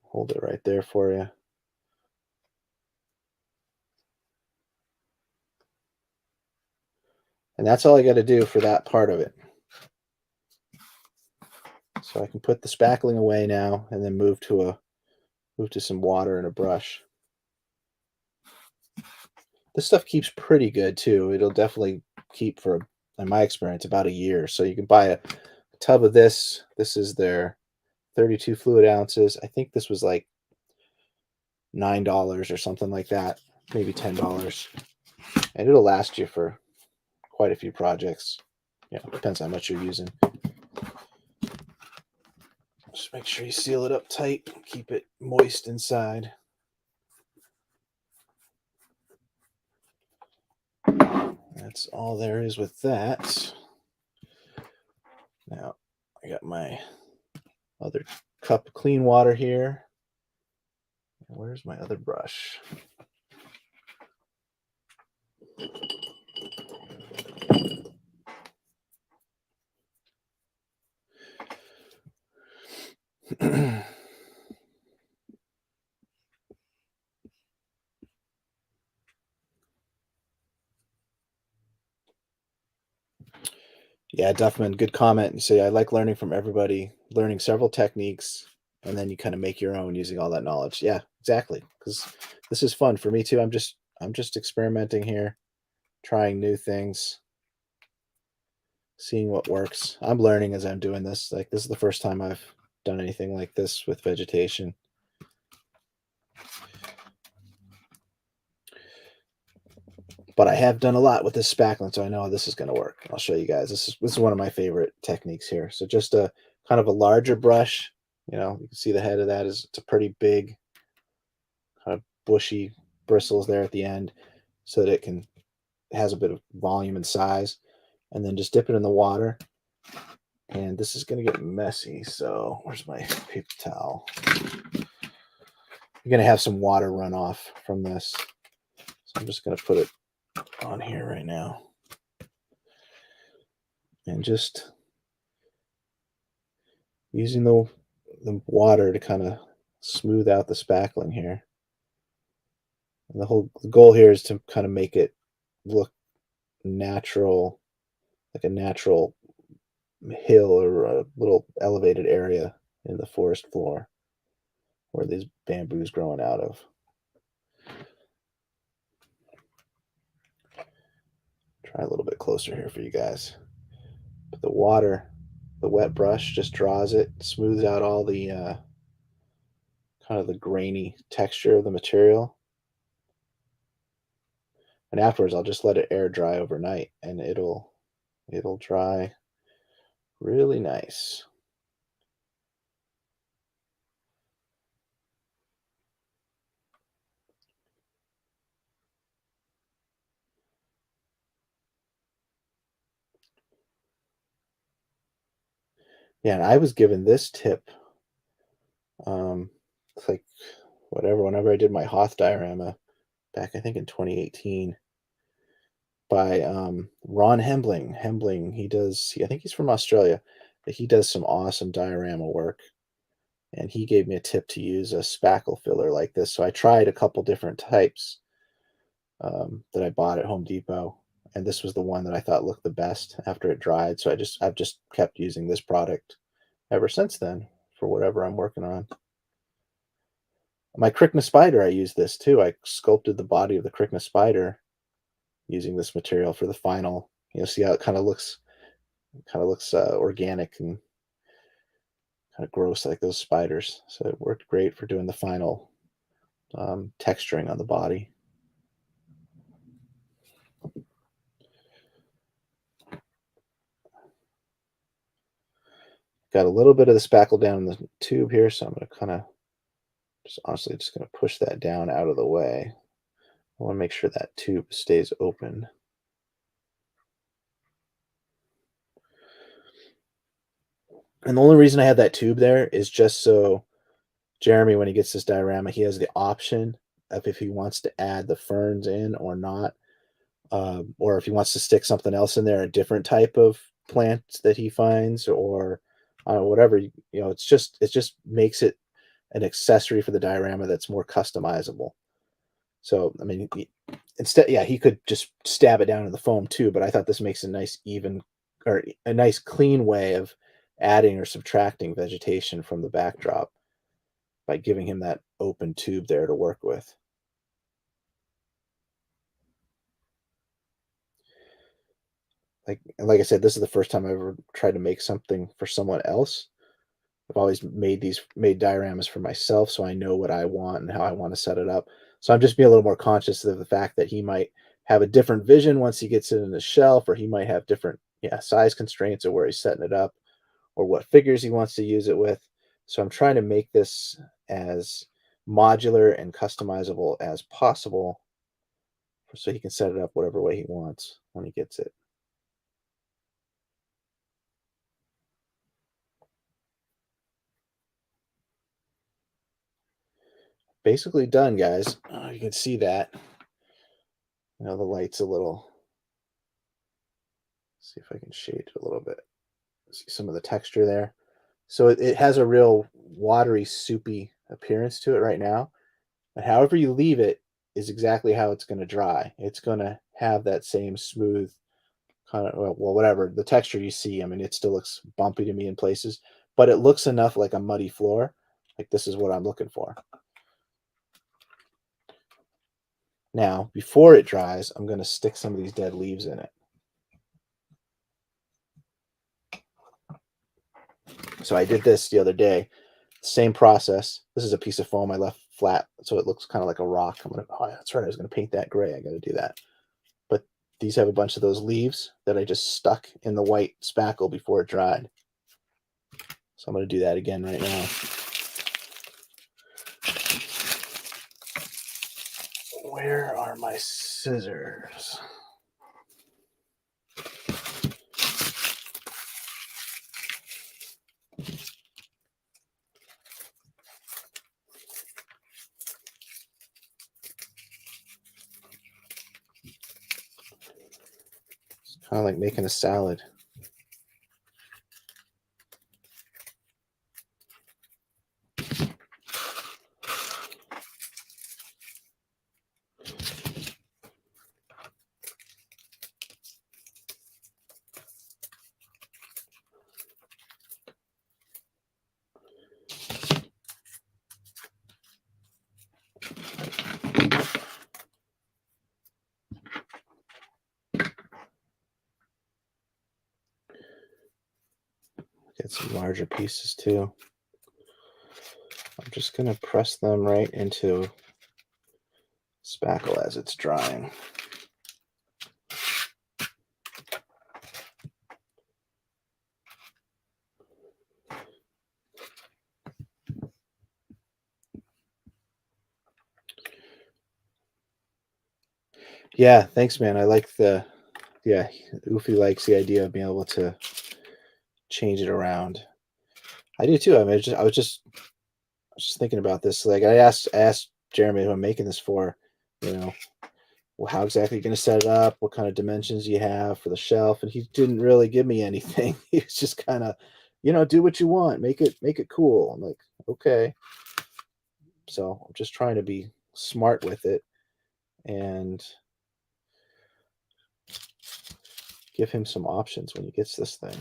hold it right there for you. And that's all I got to do for that part of it. So I can put the spackling away now and then move to some water and a brush. This stuff keeps pretty good too. It'll definitely keep for, in my experience, about a year. So you can buy a tub of this. This is their 32 fluid ounces. I think this was like $9 or something like that, maybe $10. And it'll last you for quite a few projects. Yeah, depends how much you're using. Just make sure you seal it up tight, keep it moist inside. That's all there is with that. Now, I got my other cup of clean water here. Where's my other brush? Yeah, Duffman, good comment. You say, I like learning from everybody, learning several techniques, and then you kind of make your own using all that knowledge. Yeah, exactly. Because this is fun for me too. I'm just experimenting here, trying new things, seeing what works. I'm learning as I'm doing this. Like, this is the first time I've done anything like this with vegetation. But I have done a lot with this spackling, so I know this is going to work. I'll show you guys. This is one of my favorite techniques here. So just a kind of a larger brush. You know, you can see the head of that is, it's a pretty big, kind of bushy bristles there at the end, so that it has a bit of volume and size. And then just dip it in the water. And this is going to get messy. So where's my paper towel? You're going to have some water run off from this. So I'm just going to put it on here right now. And just using the water to kind of smooth out the spackling here. And the goal here is to kind of make it look natural, like a natural hill or a little elevated area in the forest floor where these bamboos growing out of. Try a little bit closer here for you guys. But the water, the wet brush just draws it, smooths out all the kind of the grainy texture of the material. And afterwards, I'll just let it air dry overnight, and it'll dry really nice. Yeah, and I was given this tip, it's like whenever I did my Hoth diorama back, I think in 2018, by Ron Hembling. I think he's from Australia, but he does some awesome diorama work. And he gave me a tip to use a spackle filler like this. So I tried a couple different types that I bought at Home Depot, and this was the one that I thought looked the best after it dried. So I've just kept using this product ever since then for whatever I'm working on. My Krikna spider, I used this too. I sculpted the body of the Krikna spider using this material for the final. You know, see how it kind of looks organic and kind of gross like those spiders. So it worked great for doing the final texturing on the body. Got a little bit of the spackle down in the tube here, so I'm going to kind of just going to push that down out of the way. I want to make sure that tube stays open. And the only reason I have that tube there is just so Jeremy, when he gets this diorama, he has the option of if he wants to add the ferns in or not, or if he wants to stick something else in there, a different type of plant that he finds, or whatever. You know, it just makes it an accessory for the diorama that's more customizable. So, I mean, instead, yeah, he could just stab it down in the foam too, but I thought this makes a nice even or a nice clean way of adding or subtracting vegetation from the backdrop by giving him that open tube there to work with. Like I said, this is the first time I ever tried to make something for someone else. I've always made dioramas for myself, so I know what I want and how I want to set it up. So I'm just being a little more conscious of the fact that he might have a different vision once he gets it in the shelf, or he might have different size constraints of where he's setting it up, or what figures he wants to use it with. So I'm trying to make this as modular and customizable as possible, so he can set it up whatever way he wants when he gets it. Basically done, guys. You can see that. The light's a little. See if I can shade it a little bit. See some of the texture there. So it has a real watery, soupy appearance to it right now. But however you leave it is exactly how it's going to dry. It's going to have that same smooth kind of, well, whatever the texture you see. I mean, it still looks bumpy to me in places, but it looks enough like a muddy floor. Like this is what I'm looking for. Now, before it dries, I'm going to stick some of these dead leaves in it. So I did this the other day. Same process. This is a piece of foam I left flat, so it looks kind of like a rock. Oh, that's right. I was gonna paint that gray. I got to do that. But these have a bunch of those leaves that I just stuck in the white spackle before it dried. So I'm gonna do that again right now. Where are my scissors? Kind of like making a salad. Get some larger pieces too. I'm just going to press them right into spackle as it's drying. Yeah, thanks, man. I like Oofy likes the idea of being able to change it around. I do too. I mean, I was just thinking about this. Like I asked Jeremy who I'm making this for, you know, well, how exactly are you going to set it up? What kind of dimensions you have for the shelf? And he didn't really give me anything. He was just kind of, do what you want. Make it cool. I'm like, okay. So I'm just trying to be smart with it and give him some options when he gets this thing.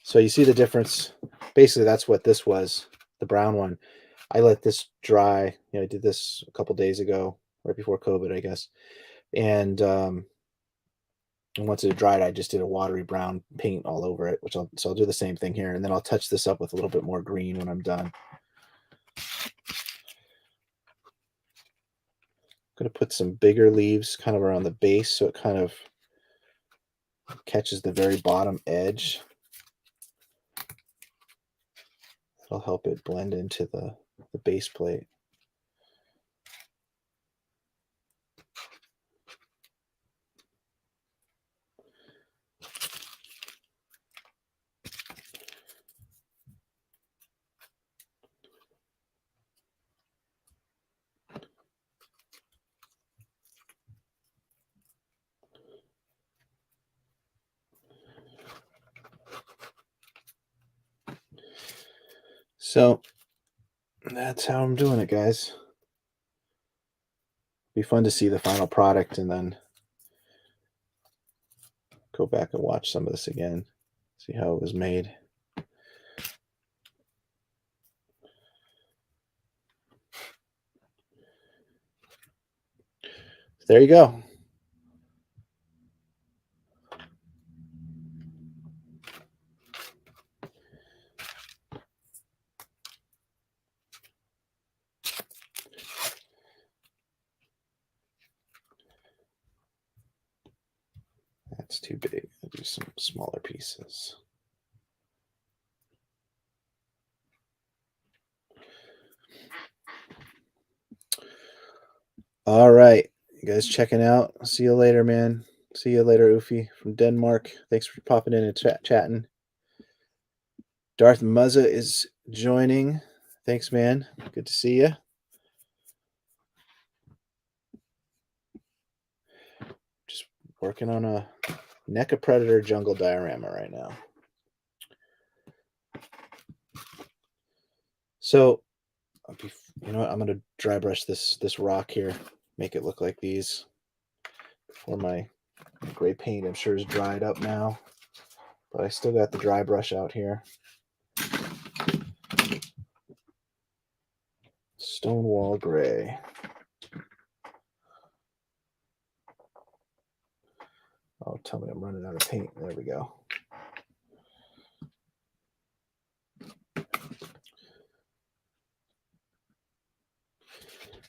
So you see the difference. Basically, that's what this was, the brown one. I let this dry. I did this a couple days ago, right before COVID, I guess. And once it dried, I just did a watery brown paint all over it, so I'll do the same thing here. And then I'll touch this up with a little bit more green when I'm done. I'm going to put some bigger leaves kind of around the base so it kind of catches the very bottom edge. It'll help it blend into the base plate. So that's how I'm doing it, guys. Be fun to see the final product and then go back and watch some of this again, see how it was made. There you go. That's too big. I'll do some smaller pieces. All right. You guys checking out. See you later, man. See you later, Ufi from Denmark. Thanks for popping in and chatting. Darth Muzza is joining. Thanks, man. Good to see you. Just working on a NECA Predator Jungle Diorama right now. So, you know what? I'm going to dry brush this rock here, make it look like these before my gray paint, I'm sure, is dried up now. But I still got the dry brush out here. Stonewall Gray. Oh, tell me I'm running out of paint. There we go.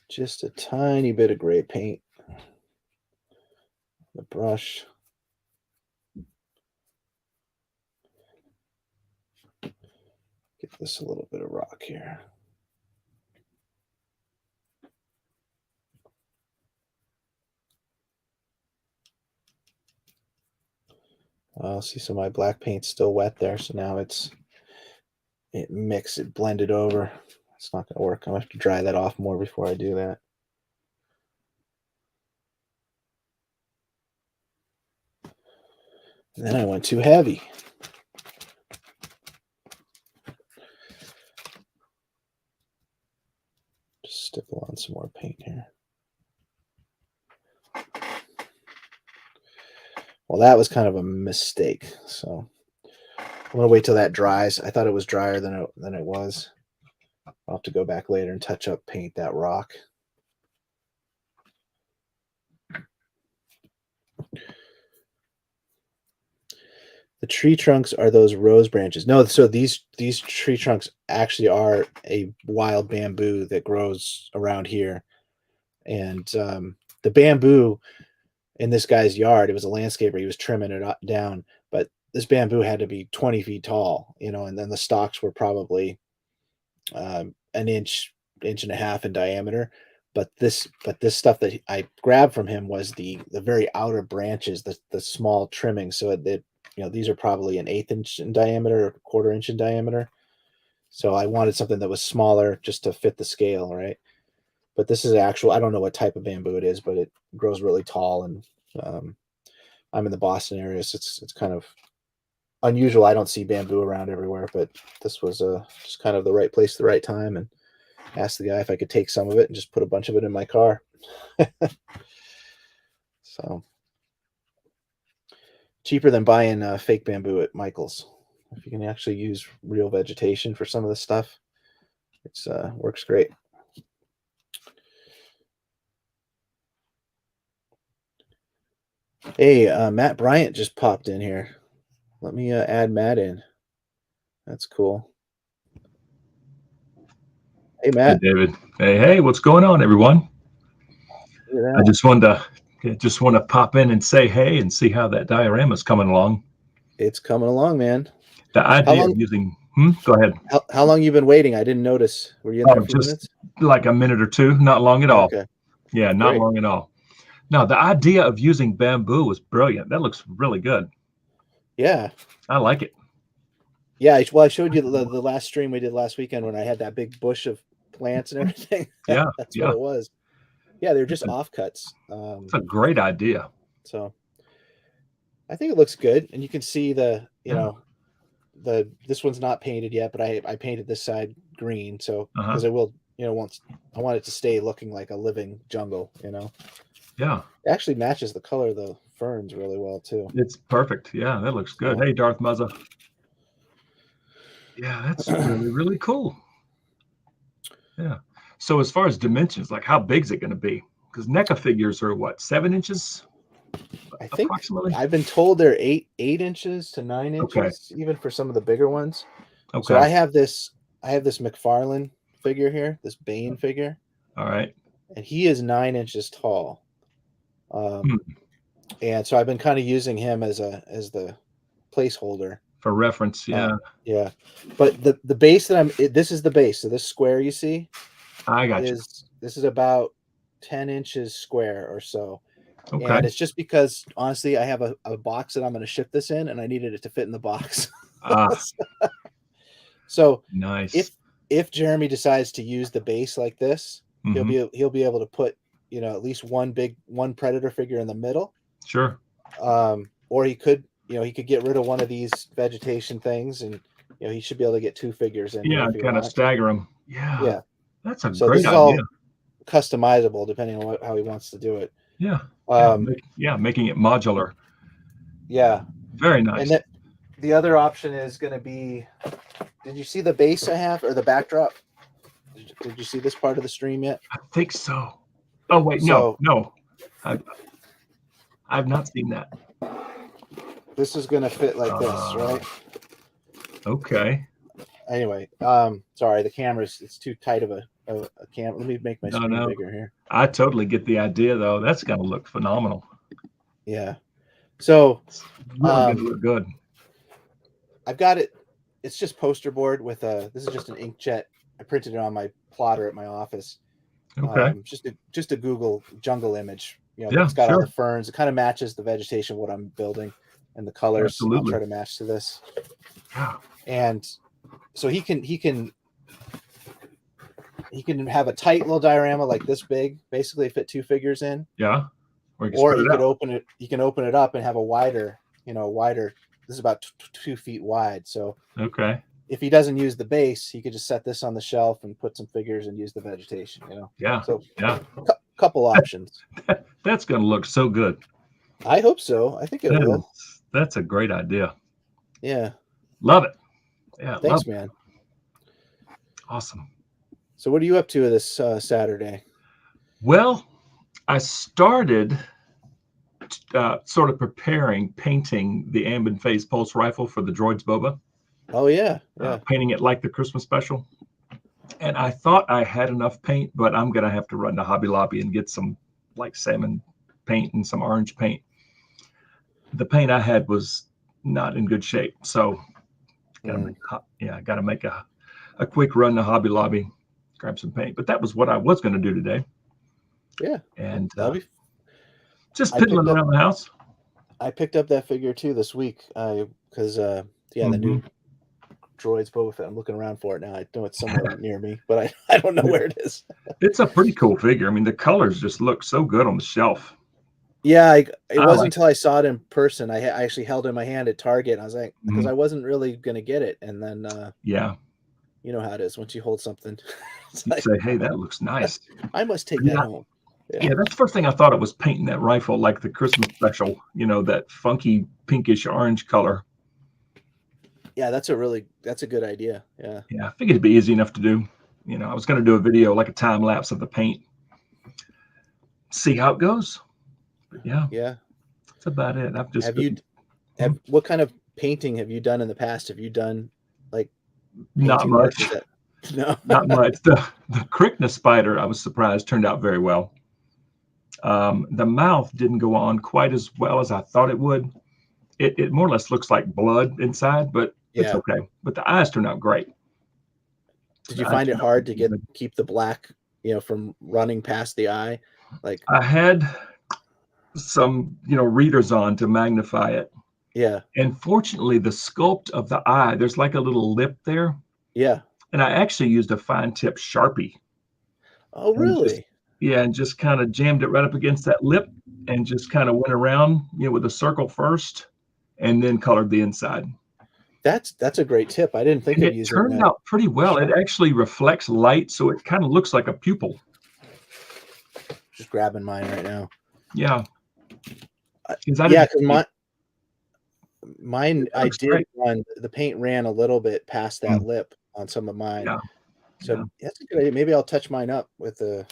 Just a tiny bit of gray paint. The brush. Get this a little bit of rock here. See, so my black paint's still wet there, so now it blended over. It's not going to work. I'm going to have to dry that off more before I do that. And then I went too heavy. Just stipple on some more paint here. Well, that was kind of a mistake. So I'm going to wait till that dries. I thought it was drier than it was. I'll have to go back later and touch up, paint that rock. The tree trunks are those rose branches. No, so these tree trunks actually are a wild bamboo that grows around here. And the bamboo in this guy's yard, it was a landscaper. He was trimming it down, but this bamboo had to be 20 feet tall, you know, and then the stalks were probably an inch and a half in diameter. But this stuff that I grabbed from him was the very outer branches, the small trimmings. So that, you know, these are probably an 1/8 inch in diameter, or 1/4 inch in diameter. So I wanted something that was smaller just to fit the scale, right? But this is actual, I don't know what type of bamboo it is, but it grows really tall. And I'm in the Boston area, so it's kind of unusual. I don't see bamboo around everywhere, but this was just kind of the right place, the right time, and asked the guy if I could take some of it and just put a bunch of it in my car. So cheaper than buying fake bamboo at Michael's. If you can actually use real vegetation for some of this stuff, it's works great. Hey, Matt Bryant just popped in here. Let me add Matt in. That's cool. Hey, Matt. Hey, David. Hey, what's going on, everyone? I just wanted to pop in and say hey and see how that diorama's coming along. It's coming along, man. The idea of using. Go ahead. How long you been waiting? I didn't notice. Were you in there for just minutes? Like a minute or two. Not long at all. Okay. Yeah, not long at all. No, the idea of using bamboo was brilliant. That looks really good. Yeah. I like it. Yeah, well, I showed you the last stream we did last weekend when I had that big bush of plants and everything. Yeah, That's what it was. Yeah, they're just offcuts. It's a great idea. So I think it looks good, and you can see the, you know, this one's not painted yet, but I painted this side green. So Uh-huh. because I will, I want it to stay looking like a living jungle. Yeah. It actually matches the color of the ferns really well too. It's perfect. Yeah, that looks good. Hey, Darth Muzza. Yeah, that's really, really cool. Yeah. So as far as dimensions, like how big is it going to be? Because NECA figures are what, 7 inches? I think approximately. I've been told they're 8 inches to 9 Okay. inches, even for some of the bigger ones. Okay. So I have this McFarlane figure here, this Bane figure. All right. And he is 9 inches tall. And so I've been kind of using him as the placeholder for reference. Yeah. Yeah. But the base that this is the base. So this square you see, I got you. This is about 10 inches square or so. Okay. And it's just because honestly, I have a box that I'm going to ship this in, and I needed it to fit in the box. So nice. If Jeremy decides to use the base like this, he'll be able to put at least one Predator figure in the middle. Sure. Or he could get rid of one of these vegetation things, and he should be able to get 2 figures in. Yeah, kind of stagger them. Yeah. Yeah. That's a so great this is idea. all customizable depending on how he wants to do it. Yeah. Making it modular. Yeah. Very nice. And then the other option is going to be, did you see the base I have or the backdrop? Did you see this part of the stream yet? I think so. Oh wait, no. I've not seen that. This is going to fit like this, right? Okay. Anyway, sorry, the camera's it's too tight of a camera. Let me make my screen bigger here. I totally get the idea though. That's going to look phenomenal. Yeah. So it's really going to look good. I've got it. It's just poster board with this is just an inkjet. I printed it on my plotter at my office. Okay. Just a Google jungle image. It's got all the ferns. It kind of matches the vegetation of what I'm building, and the colors. Absolutely. I'll try to match to this. Yeah. And so he can have a tight little diorama like this big, basically fit 2 figures in. Yeah. Or he could open it. You can open it up and have a wider. This is about 2 feet wide. So okay. If he doesn't use the base, he could just set this on the shelf and put some figures and use the vegetation. Yeah. So yeah. Couple options. That's going to look so good. I hope so. I think it will. That's a great idea. Yeah. Love it. Yeah. Thanks, man. Awesome. So what are you up to this Saturday? Well, I started sort of painting the Ambin Phase Pulse rifle for the Droids Boba. Oh, yeah. Painting it like the Christmas special. And I thought I had enough paint, but I'm going to have to run to Hobby Lobby and get some like salmon paint and some orange paint. The paint I had was not in good shape. So I got to make a quick run to Hobby Lobby, grab some paint. But that was what I was going to do today. Yeah. And just piddling around the house. I picked up that figure too this week because the new Droids Boba Fett. I'm looking around for it now. I know it's somewhere near me, but I don't know where it is. It's a pretty cool figure. I mean, the colors just look so good on the shelf. Yeah, it wasn't until I saw it in person. I actually held it in my hand at Target. And I was like, because I wasn't really going to get it. And then, you know how it is. Once you hold something, you say, hey, that looks nice. I must take that home. Yeah, that's the first thing I thought it was painting that rifle like the Christmas special, that funky pinkish orange color. Yeah, that's a good idea. Yeah. Yeah, I figured it'd be easy enough to do. I was going to do a video, like a time lapse of the paint. See how it goes. Yeah. Yeah. That's about it. I've just what kind of painting have you done in the past? Have you done like not much? No. Not much. The Krykna spider, I was surprised, turned out very well. The mouth didn't go on quite as well as I thought it would. It more or less looks like blood inside, but it's okay. But the eyes turned out great. Did you find it hard to keep the black, from running past the eye? Like I had some, readers on to magnify it. Yeah. And fortunately, the sculpt of the eye, there's like a little lip there. Yeah. And I actually used a fine tip Sharpie. Oh, really? And just kind of jammed it right up against that lip and just kind of went around, with a circle first and then colored the inside. That's a great tip. I didn't think And of it using turned out pretty well. It actually reflects light, so it kind of looks like a pupil. Just grabbing mine right now. Yeah. Yeah, because mine I did great. run the paint ran a little bit past that Mm. lip on some of mine. Yeah. So that's a good idea. Maybe I'll touch mine up with the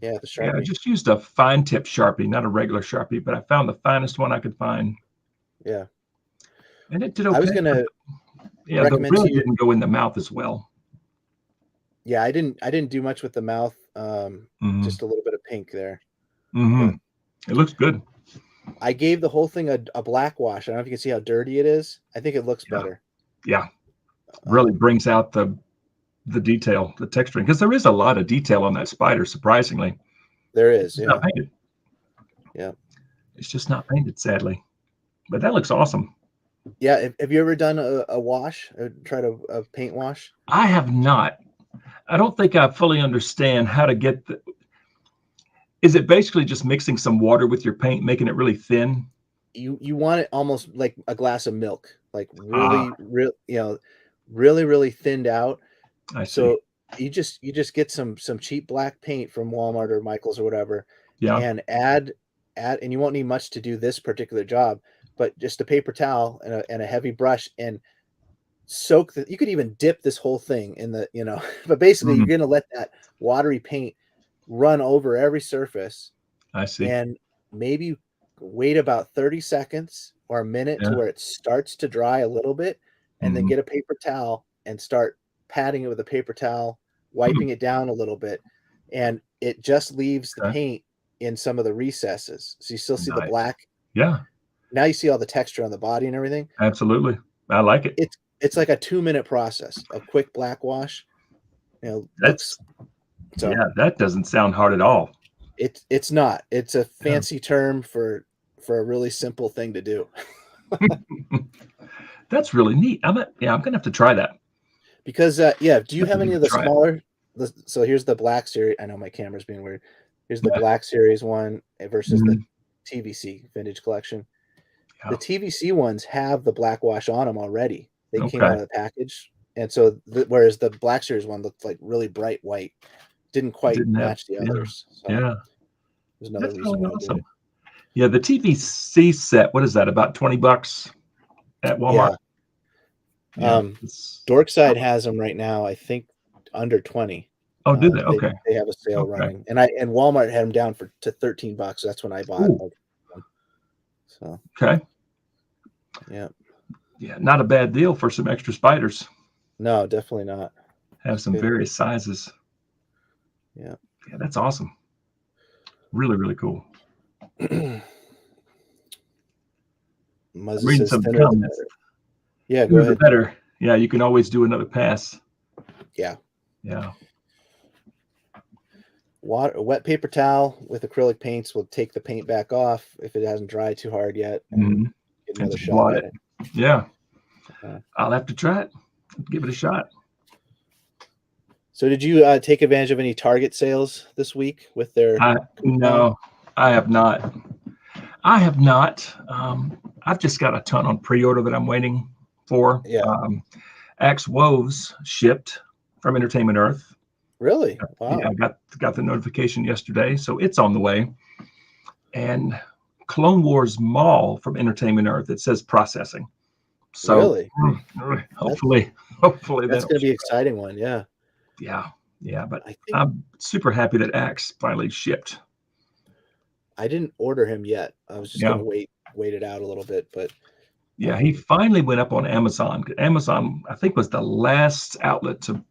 Sharpie. Yeah, I just used a fine tip Sharpie, not a regular Sharpie, but I found the finest one I could find. Yeah. And it did okay. I was gonna the recommend red to you. didn't go in the mouth as well. Yeah, I didn't do much with the mouth. Just a little bit of pink there. Mm-hmm. It looks good. I gave the whole thing a black wash. I don't know if you can see how dirty it is. I think it looks better. Yeah. Really brings out the detail, the texturing, because there is a lot of detail on that spider, surprisingly. There is, it's not painted. Yeah. It's just not painted, sadly. But that looks awesome. Yeah. Have you ever done a wash? Tried a paint wash? I have not. I don't think I fully understand how to get the. Is it basically just mixing some water with your paint, making it really thin? You want it almost like a glass of milk, like really, really thinned out. I see. So you just get some cheap black paint from Walmart or Michael's or whatever, and add, and you won't need much to do this particular job, but just a paper towel and a heavy brush, and soak you could even dip this whole thing in the, but basically you're going to let that watery paint run over every surface. I see. And maybe wait about 30 seconds or a minute to where it starts to dry a little bit, and then get a paper towel and start patting it with a paper towel, wiping it down a little bit, and it just leaves the paint in some of the recesses. So you still see the black. Yeah. Now you see all the texture on the body and everything. Absolutely. I like it. It's like a 2-minute process, a quick black wash. That doesn't sound hard at all. It's not. It's a fancy term for a really simple thing to do. That's really neat. I'm gonna have to try that. Because do you have any of the smaller? So here's the Black Series. I know my camera's being weird. Here's the Black Series one versus the TVC Vintage Collection. The TVC ones have the black wash on them already. They came out of the package, and so whereas the Black Series one looked like really bright white, didn't quite match the others. So there's another reason why I did it. Yeah, the TVC set. What is that? About $20 at Walmart. Dorkside has them right now. I think under 20. Oh, did they? Okay. They have a sale running, and Walmart had them down to $13. That's when I bought them. So okay. Yeah, not a bad deal for some extra spiders. No, definitely not. Have some various sizes. Yeah, that's awesome. Really, really cool. Read some comments. Yeah, go ahead. Better. Yeah, you can always do another pass. Yeah. Yeah. Wet paper towel with acrylic paints will take the paint back off if it hasn't dried too hard yet. And get another shot at it. Yeah. I'll have to try it. Give it a shot. So did you take advantage of any Target sales this week with their No, I have not. I've just got a ton on pre-order that I'm waiting for. Axe Woves shipped from Entertainment Earth. Really? Wow. Yeah, I got the notification yesterday, so it's on the way. And Clone Wars Mall from Entertainment Earth, it says processing. So really? Hopefully that's going to be an exciting one. Yeah. Yeah. But I'm super happy that Axe finally shipped. I didn't order him yet. I was just going to wait it out a little bit, but yeah, he finally went up on Amazon. Amazon, I think, was the last outlet to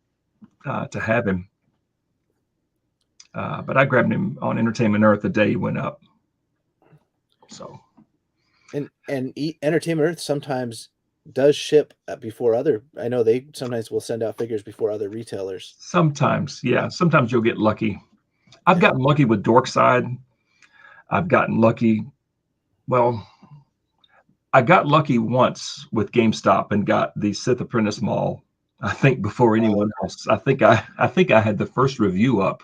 have him. But I grabbed him on Entertainment Earth the day he went up. So, and Entertainment Earth sometimes does ship before other. I know they sometimes will send out figures before other retailers. Sometimes, yeah. Sometimes you'll get lucky. I've gotten lucky with Dorkside. I've gotten lucky. Well, I got lucky once with GameStop and got the Sith Apprentice Mall. I think before anyone else. I think I had the first review up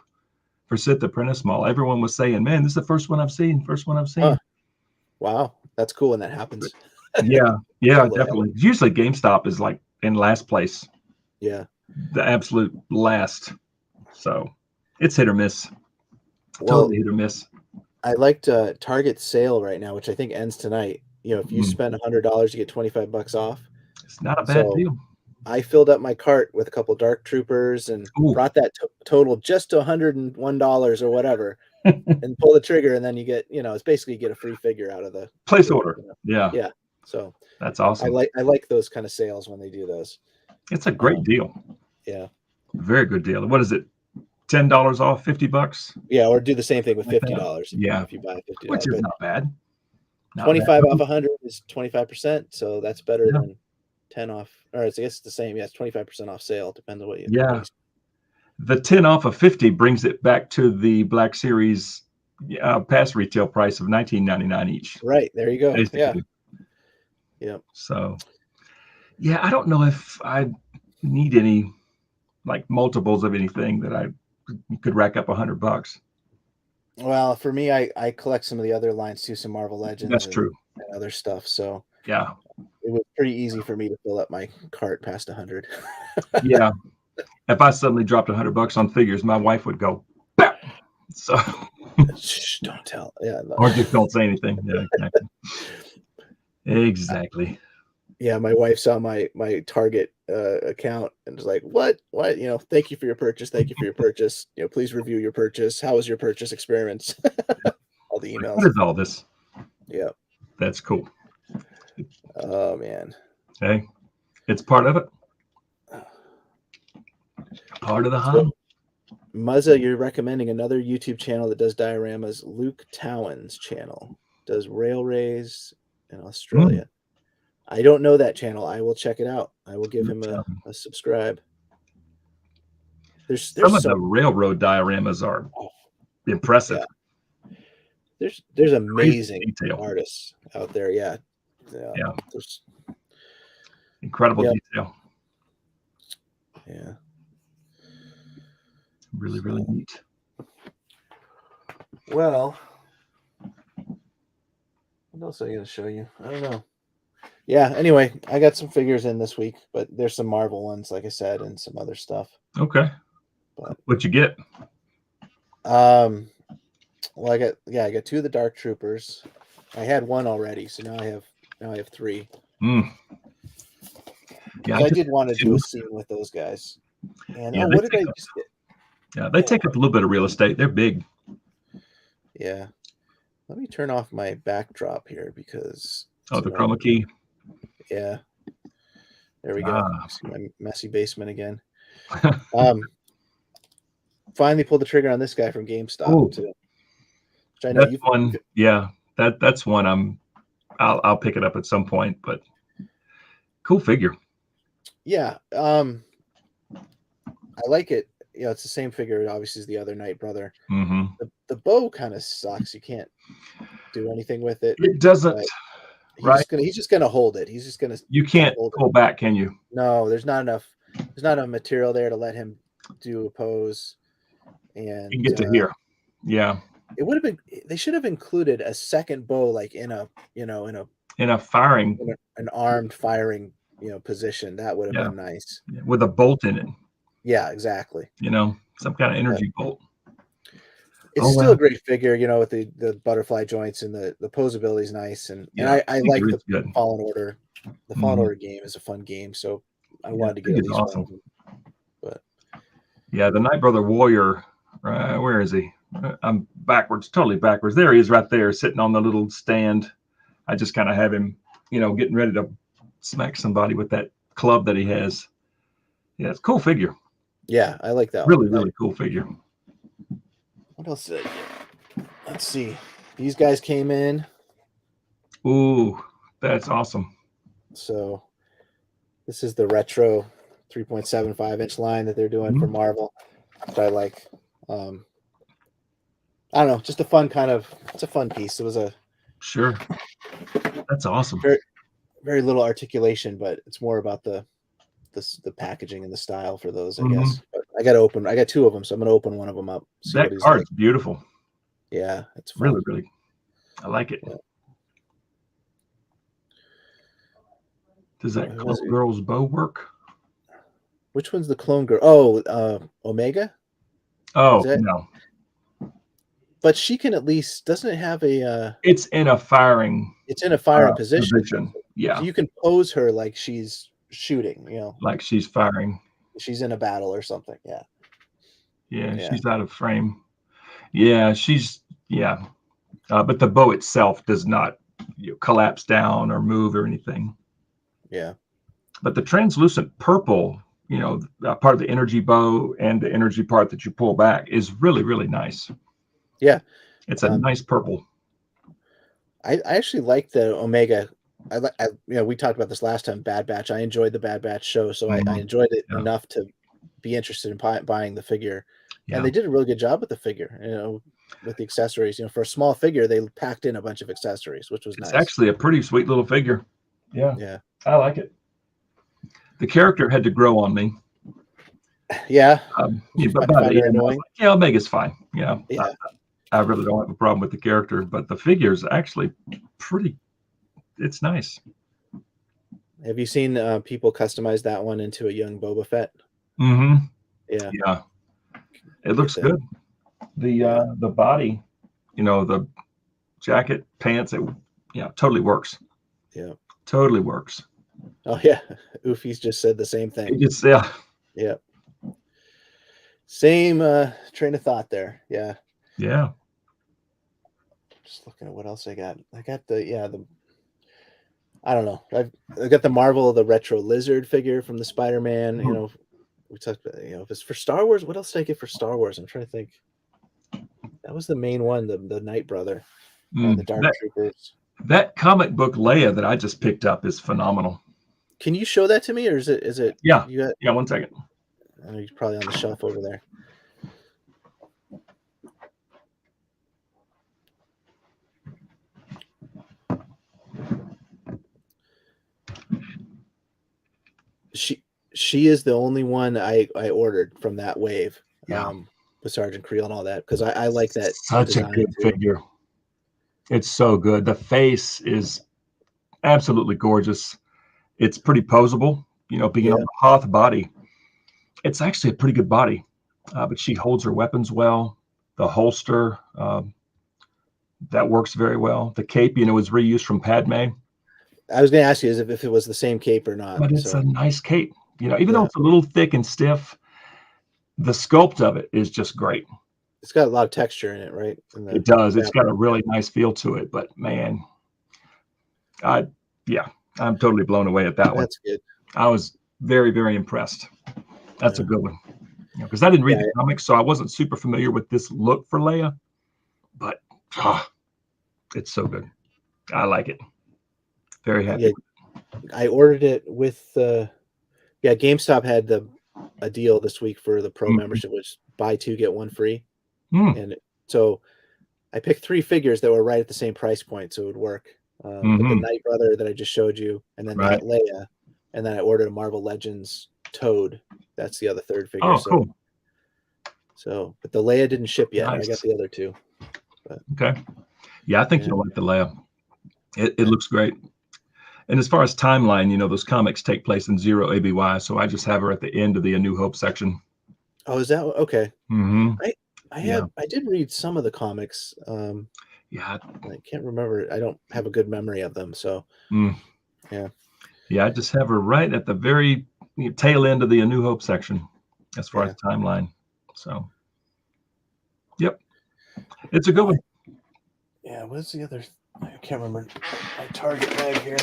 for Sith Apprentice Mall. Everyone was saying, "Man, this is the first one I've seen." Wow, that's cool when that happens. Yeah, yeah, People have definitely. Usually GameStop is like in last place, Yeah. the absolute last. So it's hit or miss. Well, Totally hit or miss. I liked Target sale right now, which I think ends tonight. You know, if you Mm, spend $100, you get 25 bucks off. it's not a bad So deal. I filled up my cart with a couple Dark Troopers and Ooh. brought that total just to $101 or whatever, and pull the trigger, and then you get, it's basically you get a free figure out of the Place group, order. Yeah, Yeah. So that's I awesome. like those kind of sales when they do those. It's a great deal. Yeah. Very good deal. What is it? $10 off, $50? Yeah, or do the same thing with Like that? $50 Yeah, if you buy which $50. is But not bad. Not bad. 25 off 100 is 25%, so that's better Yeah. than 10 off. Or I guess it's the same. Yeah, it's 25% off sale. Depends on what you. Yeah. The 10 off of 50 brings it back to the Black Series past retail price of $19.99 each. Right, there you go. Basically. Yeah. So, yeah, I don't know if I need any like multiples of anything that I could rack up $100. Well, for me, I collect some of the other lines too, some Marvel Legends That's and true. other stuff. So Yeah. it was pretty easy for me to fill up my cart past 100. Yeah. If I suddenly dropped $100 on figures, my wife would go, "Bah!" So, Shh, don't tell. Yeah. No. or just don't say anything. Yeah, exactly. Exactly. Yeah, my wife saw my Target account and was like, "What? What? Thank you for your purchase. Thank you for your purchase. Please review your purchase. How was your purchase experience?" All the Like, emails. what is all this? Yeah. That's cool. Oh man. Hey, it's part of it. Part of the So, hunt. Muzza, you're recommending another YouTube channel that does dioramas. Luke Towan's channel does railways in Australia. I don't know that channel. I will check it out. I will give him a subscribe. There's Some of so the railroad dioramas are impressive. Yeah. There's amazing detail. artists out there. Yeah. Yeah. There's Incredible detail. Yeah. Really, really neat. Well, what else are I going to show you? I don't know. Yeah. Anyway, I got some figures in this week, but there's some Marvel ones, like I said, and some other stuff. Okay. But what'd you get? Well, I got two of the Dark Troopers. I had one already, so now I have three. Yeah, I did want to do a scene with those guys. And what did I just get? Yeah, they take up a little bit of real estate. They're big. Yeah. Let me turn off my backdrop here because the chroma key. Yeah. There we go. See my messy basement again. Finally pulled the trigger on this guy from GameStop too. Which I know that's one. Yeah, that's one. I'll pick it up at some point. But cool figure. Yeah. I like it. It's the same figure, obviously, as the other Night Brother. Mm-hmm. The bow kind of sucks. You can't do anything with it. It doesn't. He's just gonna hold it. He's just gonna. You can't pull back, can you? No, there's not enough. There's not enough material there to let him do a pose. And you get to here. Yeah. It would have been. They should have included a second bow, like in a firing, an armed firing, position. That would have been nice with a bolt in it. Yeah, exactly. Some kind of energy bolt. It's still a great figure, with the butterfly joints, and the posability is nice, and I like the Fallen Order. The Fallen Order game is a fun game, so I wanted to get at least one of them. But yeah, the Night Brother Warrior. Where is he? I'm backwards, totally backwards. There he is, right there, sitting on the little stand. I just kind of have him, getting ready to smack somebody with that club that he has. Yeah, it's a cool figure. Yeah, I like that. Really, really cool figure. What else did I get? Let's see. These guys came in. Ooh, that's awesome. So this is the retro 3.75-inch line that they're doing for Marvel, which I like. I don't know, just a fun it's a fun piece. It was sure. That's awesome. Very, very little articulation, but it's more about the packaging and the style for those, I guess. But I got two of them, so I'm gonna open one of them up. That card's beautiful. Yeah, it's fun. Really, really. I like it. Yeah. Does that Was Clone it, Girl's bow work? which one's the clone girl? Oh, Omega? Is Oh that? no, But she can at least, doesn't it have a it's in a firing it's in a firing position. position. So Yeah, you can pose her like she's shooting, like she's firing. she's in a battle or something. Yeah. Yeah, Yeah. she's out of frame. Yeah, she's yeah. But the bow itself does not collapse down or move or anything. Yeah. But the translucent purple, part of the energy bow and the energy part that you pull back is really, really nice. Yeah. It's a nice purple. I actually like the Omega. We talked about this last time, Bad Batch. I enjoyed the Bad Batch show, so I enjoyed it Yeah. enough to be interested in buying the figure. Yeah. And they did a really good job with the figure, with the accessories. For a small figure, they packed in a bunch of accessories, which was It's nice. actually a pretty sweet little figure. Yeah. Yeah. I like it. The character had to grow on me. Yeah. But Find her annoying? Like, Omega's fine. Yeah. I Yeah. really don't have a problem with the character, but the figure is actually it's nice. Have you seen people customize that one into a young Boba Fett? Mm-hmm. Yeah. Yeah. It looks good. The body, the jacket, pants, it totally works. Yeah. Totally works. Oh yeah. Oofy's just said the same thing. Yeah. Same train of thought there. Yeah. Yeah. Just looking at what else I got. I got I don't know. I've got the Marvel, the retro lizard figure from the Spider-Man. We talked about, if it's for Star Wars, what else did I get for Star Wars? I'm trying to think. That was the main one, the Night Brother and the Dark Troopers. That comic book Leia that I just picked up is phenomenal. Can you show that to me, or is it? Yeah. You got, yeah. 1 second. I know he's probably on the shelf over there. She is the only one I ordered from that wave. Yeah. With Sergeant Creel and all that, because I like that. Such a good figure. It's so good. The face is absolutely gorgeous. It's pretty posable, being on the Hoth body. It's actually a pretty good body, but she holds her weapons well. The holster, that works very well. The cape, is reused from Padme. I was going to ask you if it was the same cape or not. But it's a nice cape. Even though it's a little thick and stiff, the sculpt of it is just great. It's got a lot of texture in it, right? It does. It's got a really nice feel to it. But man, I'm totally blown away at that one. That's good. I was very, very impressed. That's a good one. Because I didn't read the comics, so I wasn't super familiar with this look for Leia. But it's so good. I like it. Very happy. I ordered it with GameStop had a deal this week for the pro membership, which buy 2 get 1 free. And so I picked 3 figures that were right at the same price point, so it would work. But the Night Brother that I just showed you, and then that Leia, and then I ordered a Marvel Legends Toad. That's the other third figure. Oh, cool. So, but the Leia didn't ship yet. Nice. I got the other 2. But, okay. Yeah, I think you'll like the Leia. It looks great. And as far as timeline, those comics take place in 0 ABY, so I just have her at the end of the A New Hope section. Oh, is that okay? Mm-hmm. I did read some of the comics. I can't remember. I don't have a good memory of them. So, yeah, I just have her right at the very tail end of the A New Hope section, as far as timeline. So, yep, it's a good one. Yeah, what's the other? I can't remember my Target bag here.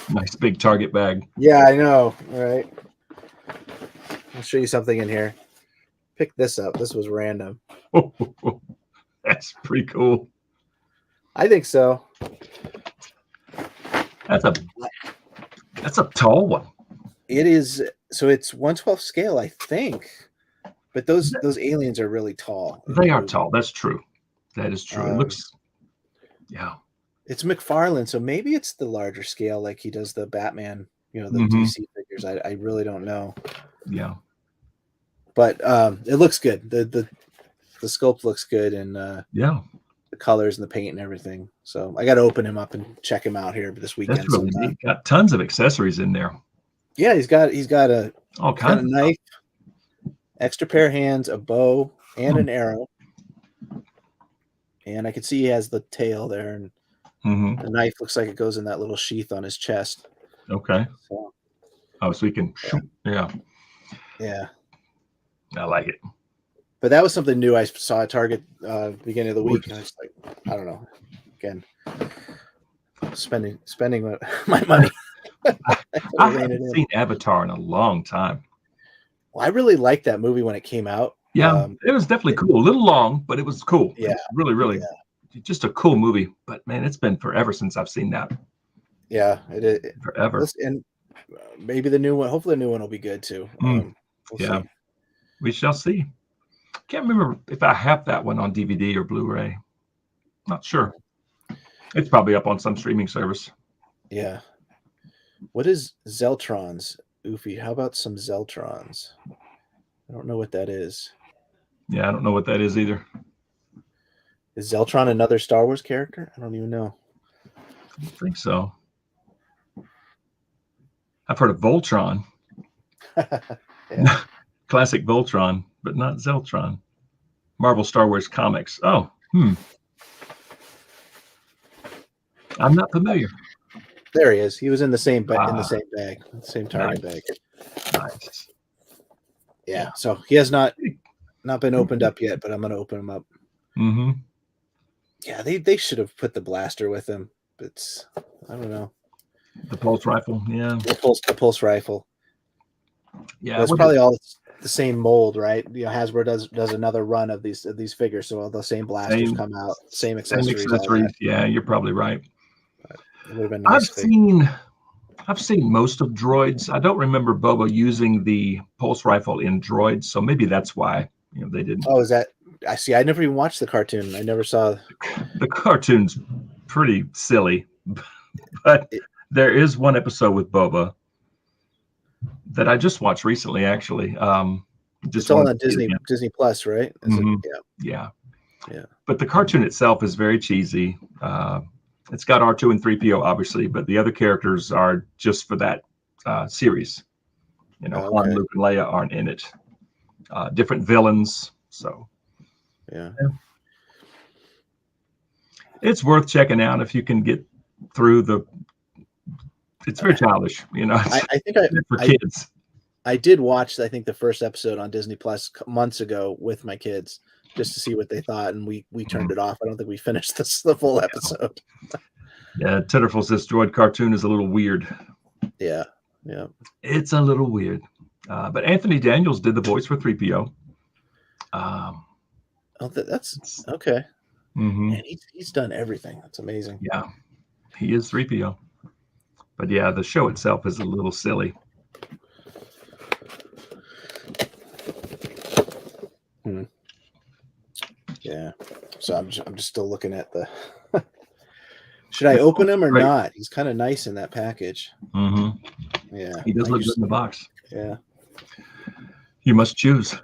Nice big Target bag. Yeah, I know. All right. I'll show you something in here. Pick this up. This was random. That's pretty cool. I think so. That's a tall one. It is. So it's 1/12 scale, I think. But those aliens are really tall. They are tall. That's true. That is true. It looks, It's McFarlane, so maybe it's the larger scale, like he does the Batman, the DC figures. I really don't know. Yeah. But it looks good. The sculpt looks good, and the colors and the paint and everything. So I got to open him up and check him out here this weekend. That's really neat. Got tons of accessories in there. Yeah, he's got a all kinds of knife, extra pair of hands, a bow, and an arrow. And I can see he has the tail there, and the knife looks like it goes in that little sheath on his chest. Okay. So he can shoot. Yeah. I like it. But that was something new I saw at Target beginning of the week. And I was like, I don't know. Again, spending my money. I haven't seen Avatar in a long time. Well, I really liked that movie when it came out. Yeah, it was definitely cool. A little long, but it was cool. Yeah, really, really, just a cool movie. But man, it's been forever since I've seen that. Yeah, it forever. And maybe the new one. Hopefully, the new one will be good too. We'll see. We shall see. Can't remember if I have that one on DVD or Blu-ray. Not sure. It's probably up on some streaming service. Yeah. What is Zeltrons? Oofy, how about some Zeltrons? I don't know what that is. Yeah, I don't know what that is either. Is Zeltron another Star Wars character? I don't even know. I don't think so. I've heard of Voltron. Classic Voltron, but not Zeltron. Marvel Star Wars comics. Oh, I'm not familiar. There he is. He was in the same bag, same Target bag. Nice. Yeah. So he has not been opened up yet, but I'm going to open him up. Yeah, they should have put the blaster with him. But I don't know. The pulse rifle, yeah. The pulse rifle. Yeah, it's probably all the same mold, right? You know, Hasbro does another run of these figures, so all the same blasters come out, same accessories. Yeah, you're probably right. It would have been nice. I've seen most of Droids. I don't remember Boba using the pulse rifle in Droids, so maybe that's why they didn't. Oh, is that? I see. I never even watched the cartoon. I never saw. The cartoon's pretty silly, but there is one episode with Boba that I just watched recently, actually. It's all on Disney Plus, right? Yeah. But the cartoon itself is very cheesy. It's got R2 and 3PO, obviously, but the other characters are just for that series. Han, Luke, and Leia aren't in it. Different villains. So, yeah. It's worth checking out if you can get through the. It's very childish, I think for kids. I did watch, I think, the first episode on Disney Plus months ago with my kids just to see what they thought, and we turned it off. I don't think we finished the full episode. Yeah, Titterful says Droid cartoon is a little weird. Yeah. It's a little weird. But Anthony Daniels did the voice for 3PO. That's okay. Man, he's done everything. That's amazing. Yeah, he is 3PO. But yeah, the show itself is a little silly. Yeah. So I'm just still looking at the. Should I open him or not? He's kind of nice in that package. Yeah. He does look good in the box. Yeah. You must choose.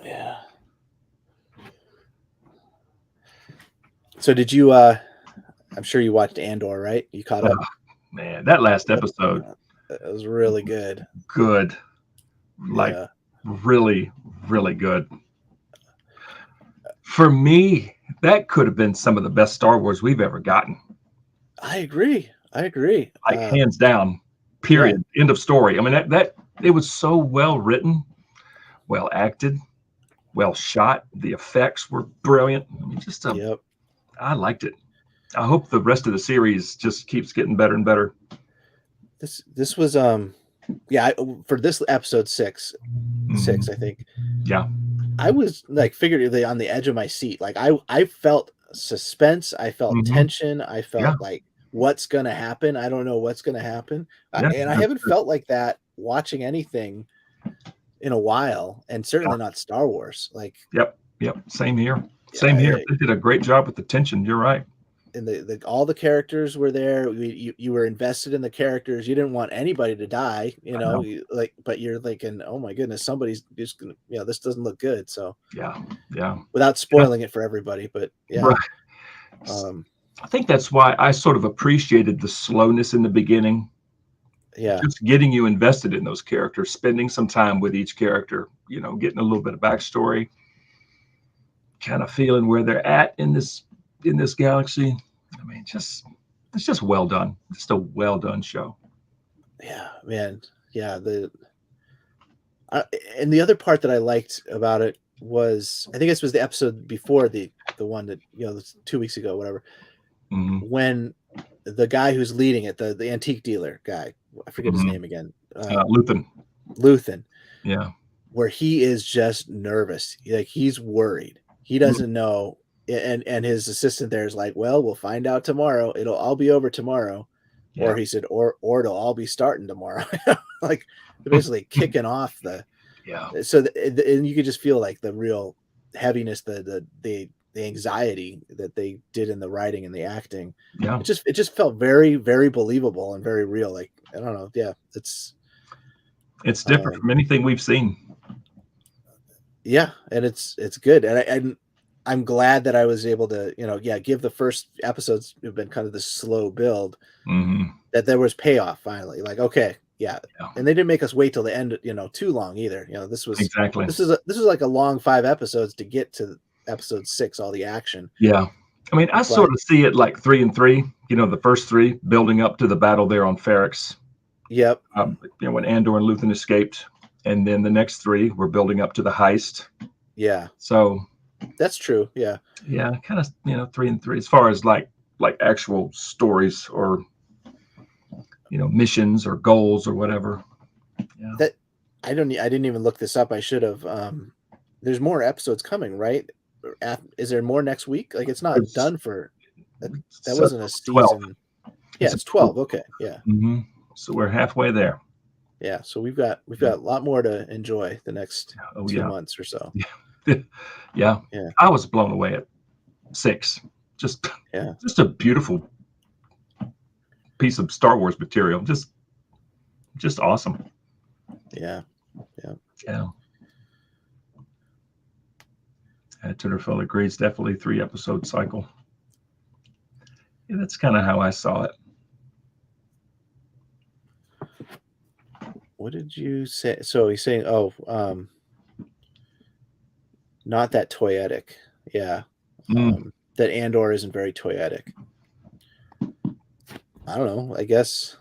Yeah. So did you? I'm sure you watched Andor, right? You caught up. Man, that last episode. It was really good. Good. Really, really good. For me, that could have been some of the best Star Wars we've ever gotten. I agree. Like hands down. Period. Yeah. End of story. I mean, that it was so well written, well acted, well shot. The effects were brilliant. I mean, I liked it. I hope the rest of the series just keeps getting better and better. This was for this episode 6, I think. Yeah. I was like figuratively on the edge of my seat. Like I felt suspense, I felt tension, I felt like what's gonna happen. I don't know what's gonna happen. And I haven't felt like that watching anything in a while, and certainly not Star Wars. Like Yep. Same here. They did a great job with the tension. You're right. and all the characters were there. You were invested in the characters. You didn't want anybody to die, but you're thinking, oh my goodness, somebody's just gonna, this doesn't look good. So yeah. Without spoiling it for everybody, but yeah. Right. I think that's why I sort of appreciated the slowness in the beginning. Yeah. Just getting you invested in those characters, spending some time with each character, getting a little bit of backstory, kind of feeling where they're at in this galaxy. I mean, it's just well done. Just a well done show. Yeah, man. Yeah. And the other part that I liked about it was, I think this was the episode before the one that, 2 weeks ago, whatever, when the guy who's leading it, the antique dealer guy, I forget his name again. Luthen. Yeah. Where he is just nervous. Like, he's worried. He doesn't know. And his assistant there is like, well, we'll find out tomorrow. It'll all be over tomorrow. Yeah. Or he said, or it'll all be starting tomorrow. Like, they're basically kicking off the. Yeah. So and you could just feel like the real heaviness, the anxiety that they did in the writing and the acting. Yeah. It just felt very, very believable and very real. Like, I don't know. Yeah. It's different from anything we've seen. Yeah. And it's good. And I'm glad that I was able to, give the first episodes have been kind of the slow build, that there was payoff finally. Like, okay. Yeah. And they didn't make us wait till the end, too long either. This was exactly, this is like a long 5 episodes to get to episode 6, all the action. Yeah. I mean, I sort of see it like 3 and 3, the first 3 building up to the battle there on Ferrix. Yep. When Andor and Luthen escaped, and then the next 3 were building up to the heist. Yeah. So that's true. Yeah. Yeah. Kind of 3 and 3 as far as like actual stories or, missions or goals or whatever. Yeah. That I didn't even look this up. I should have. There's more episodes coming, right? Is there more next week? Like, it's not done for that wasn't a season. 12. Yeah, it's 12. Okay. Yeah. So we're halfway there. Yeah. So we've got a lot more to enjoy the next 2 months or so. Yeah. I was blown away at 6. Just a beautiful piece of Star Wars material. Just awesome. Yeah. Tudorfeld agrees. Definitely 3 episode cycle. Yeah, that's kind of how I saw it. What did you say? So he's saying, not that toyetic. Yeah. That Andor isn't very toyetic. I don't know. I guess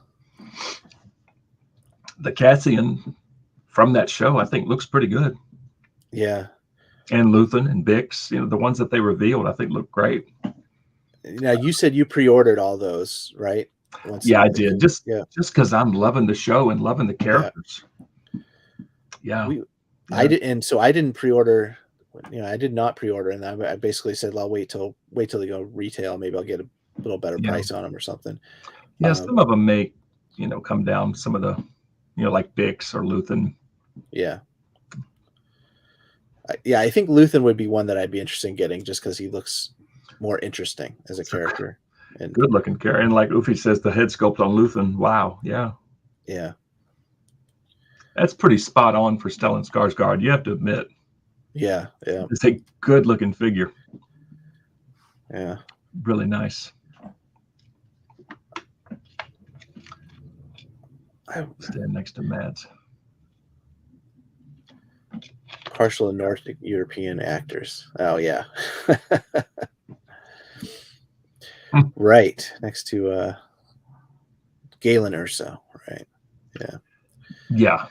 the Cassian from that show, I think, looks pretty good. Yeah. And Luthen and Bix, the ones that they revealed, I think look great. Now, you said you pre-ordered all those, right? I did. Just because I'm loving the show and loving the characters. Yeah. I did, and so I didn't pre-order. I did not pre-order, and I basically said, "I'll wait till they go retail. Maybe I'll get a little better price on them or something." Yeah, some of them may, come down. Some of the, like Bix or Luthen. Yeah. I think Luthen would be one that I'd be interested in getting, just because he looks more interesting as a character. And good looking character. And like Ufi says, the head sculpt on Luthen. Wow. Yeah. Yeah. That's pretty spot on for Stellan Skarsgård, you have to admit. Yeah. It's a good looking figure. Yeah. Really nice. I stand next to Matt. Partial and North European actors. Oh, yeah. Right. Next to Galen Erso. Right. Yeah.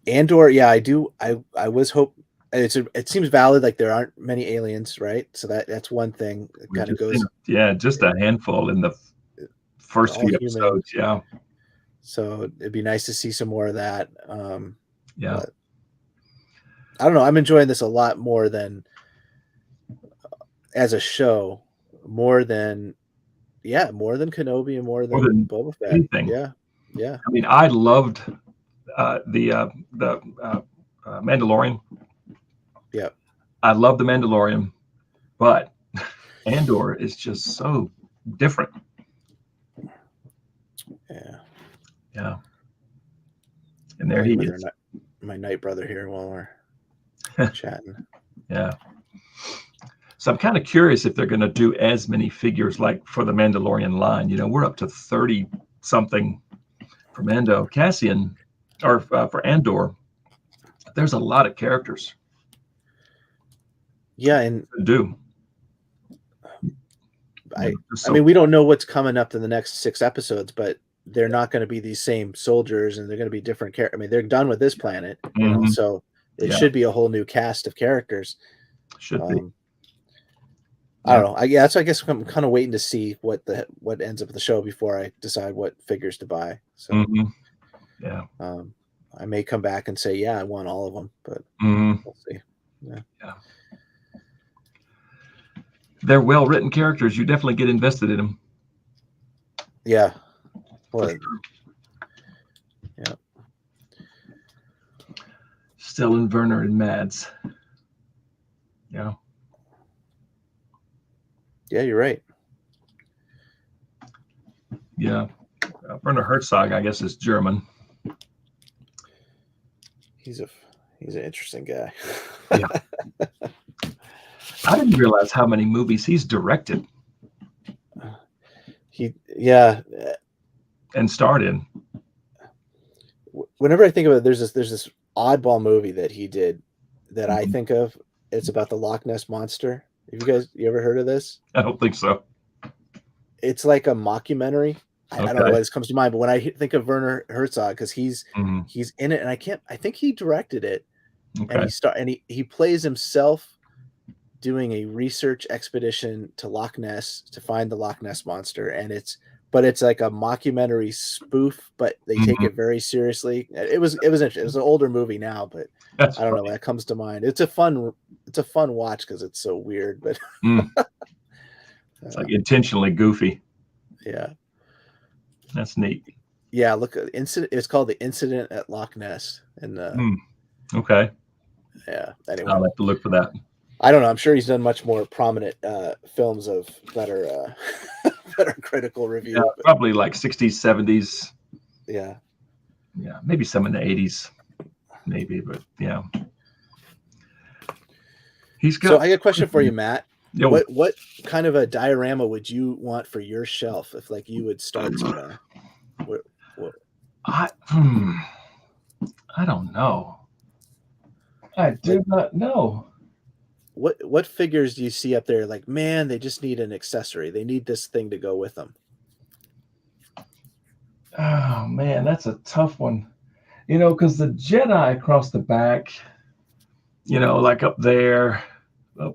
Andor. Yeah, I do. I was hope. It seems valid. Like, there aren't many aliens, right? So that's one thing. It kind of goes. Just a handful in the first few episodes. Yeah. So it'd be nice to see some more of that. Yeah. I don't know. I'm enjoying this a lot more than as a show, more than Kenobi and more than Boba Fett. Anything. Yeah. I mean, I loved the Mandalorian. Yeah. I love the Mandalorian, but Andor is just so different. Yeah. Yeah. And there he is. My night brother here while we're chatting. Yeah. So I'm kind of curious if they're going to do as many figures like for the Mandalorian line. We're up to 30 something for Mando. Cassian, or for Andor, there's a lot of characters. Yeah, and do. I mean, we don't know what's coming up in the next 6 episodes, but they're not going to be these same soldiers, and they're going to be different characters. I mean, they're done with this planet, so it should be a whole new cast of characters. Should be. I don't know. I guess I'm kind of waiting to see what ends up with the show before I decide what figures to buy. So, yeah. I may come back and say, yeah, I want all of them, but we'll see. Yeah. They're well-written characters. You definitely get invested in them. Yeah. Well, yeah. Stellan, Werner, and Mads. Yeah. Yeah, you're right. Yeah. Werner Herzog, I guess, is German. He's an interesting guy. Yeah. I didn't realize how many movies he's directed. And starred in. Whenever I think of it, there's this oddball movie that he did that I think of. It's about the Loch Ness monster. Have you ever heard of this? I don't think so. It's like a mockumentary. I don't know why this comes to mind, but when I think of Werner Herzog, because he's in it, and I think he directed it, and he plays himself doing a research expedition to Loch Ness to find the Loch Ness monster, and it's like a mockumentary spoof, but they take it very seriously. It was interesting. It was an older movie now, but I don't know why that comes to mind. It's a fun watch because it's so weird, but it's like intentionally goofy. Yeah, that's neat. Yeah, look, it's called The Incident at Loch Ness, and okay. Yeah. Anyway, I'll have to look for that. I don't know. I'm sure he's done much more prominent films of better critical review. Yeah, probably like 60s, 70s. Yeah. Yeah, maybe some in the 80s, maybe, but yeah. So I got a question for you, Matt. Yo. What kind of a diorama would you want for your shelf if like you would start somewhere? I don't know. I do not know. What figures do you see up there? Like, man, they just need an accessory. They need this thing to go with them. Oh man, that's a tough one. Because the Jedi across the back, like up there,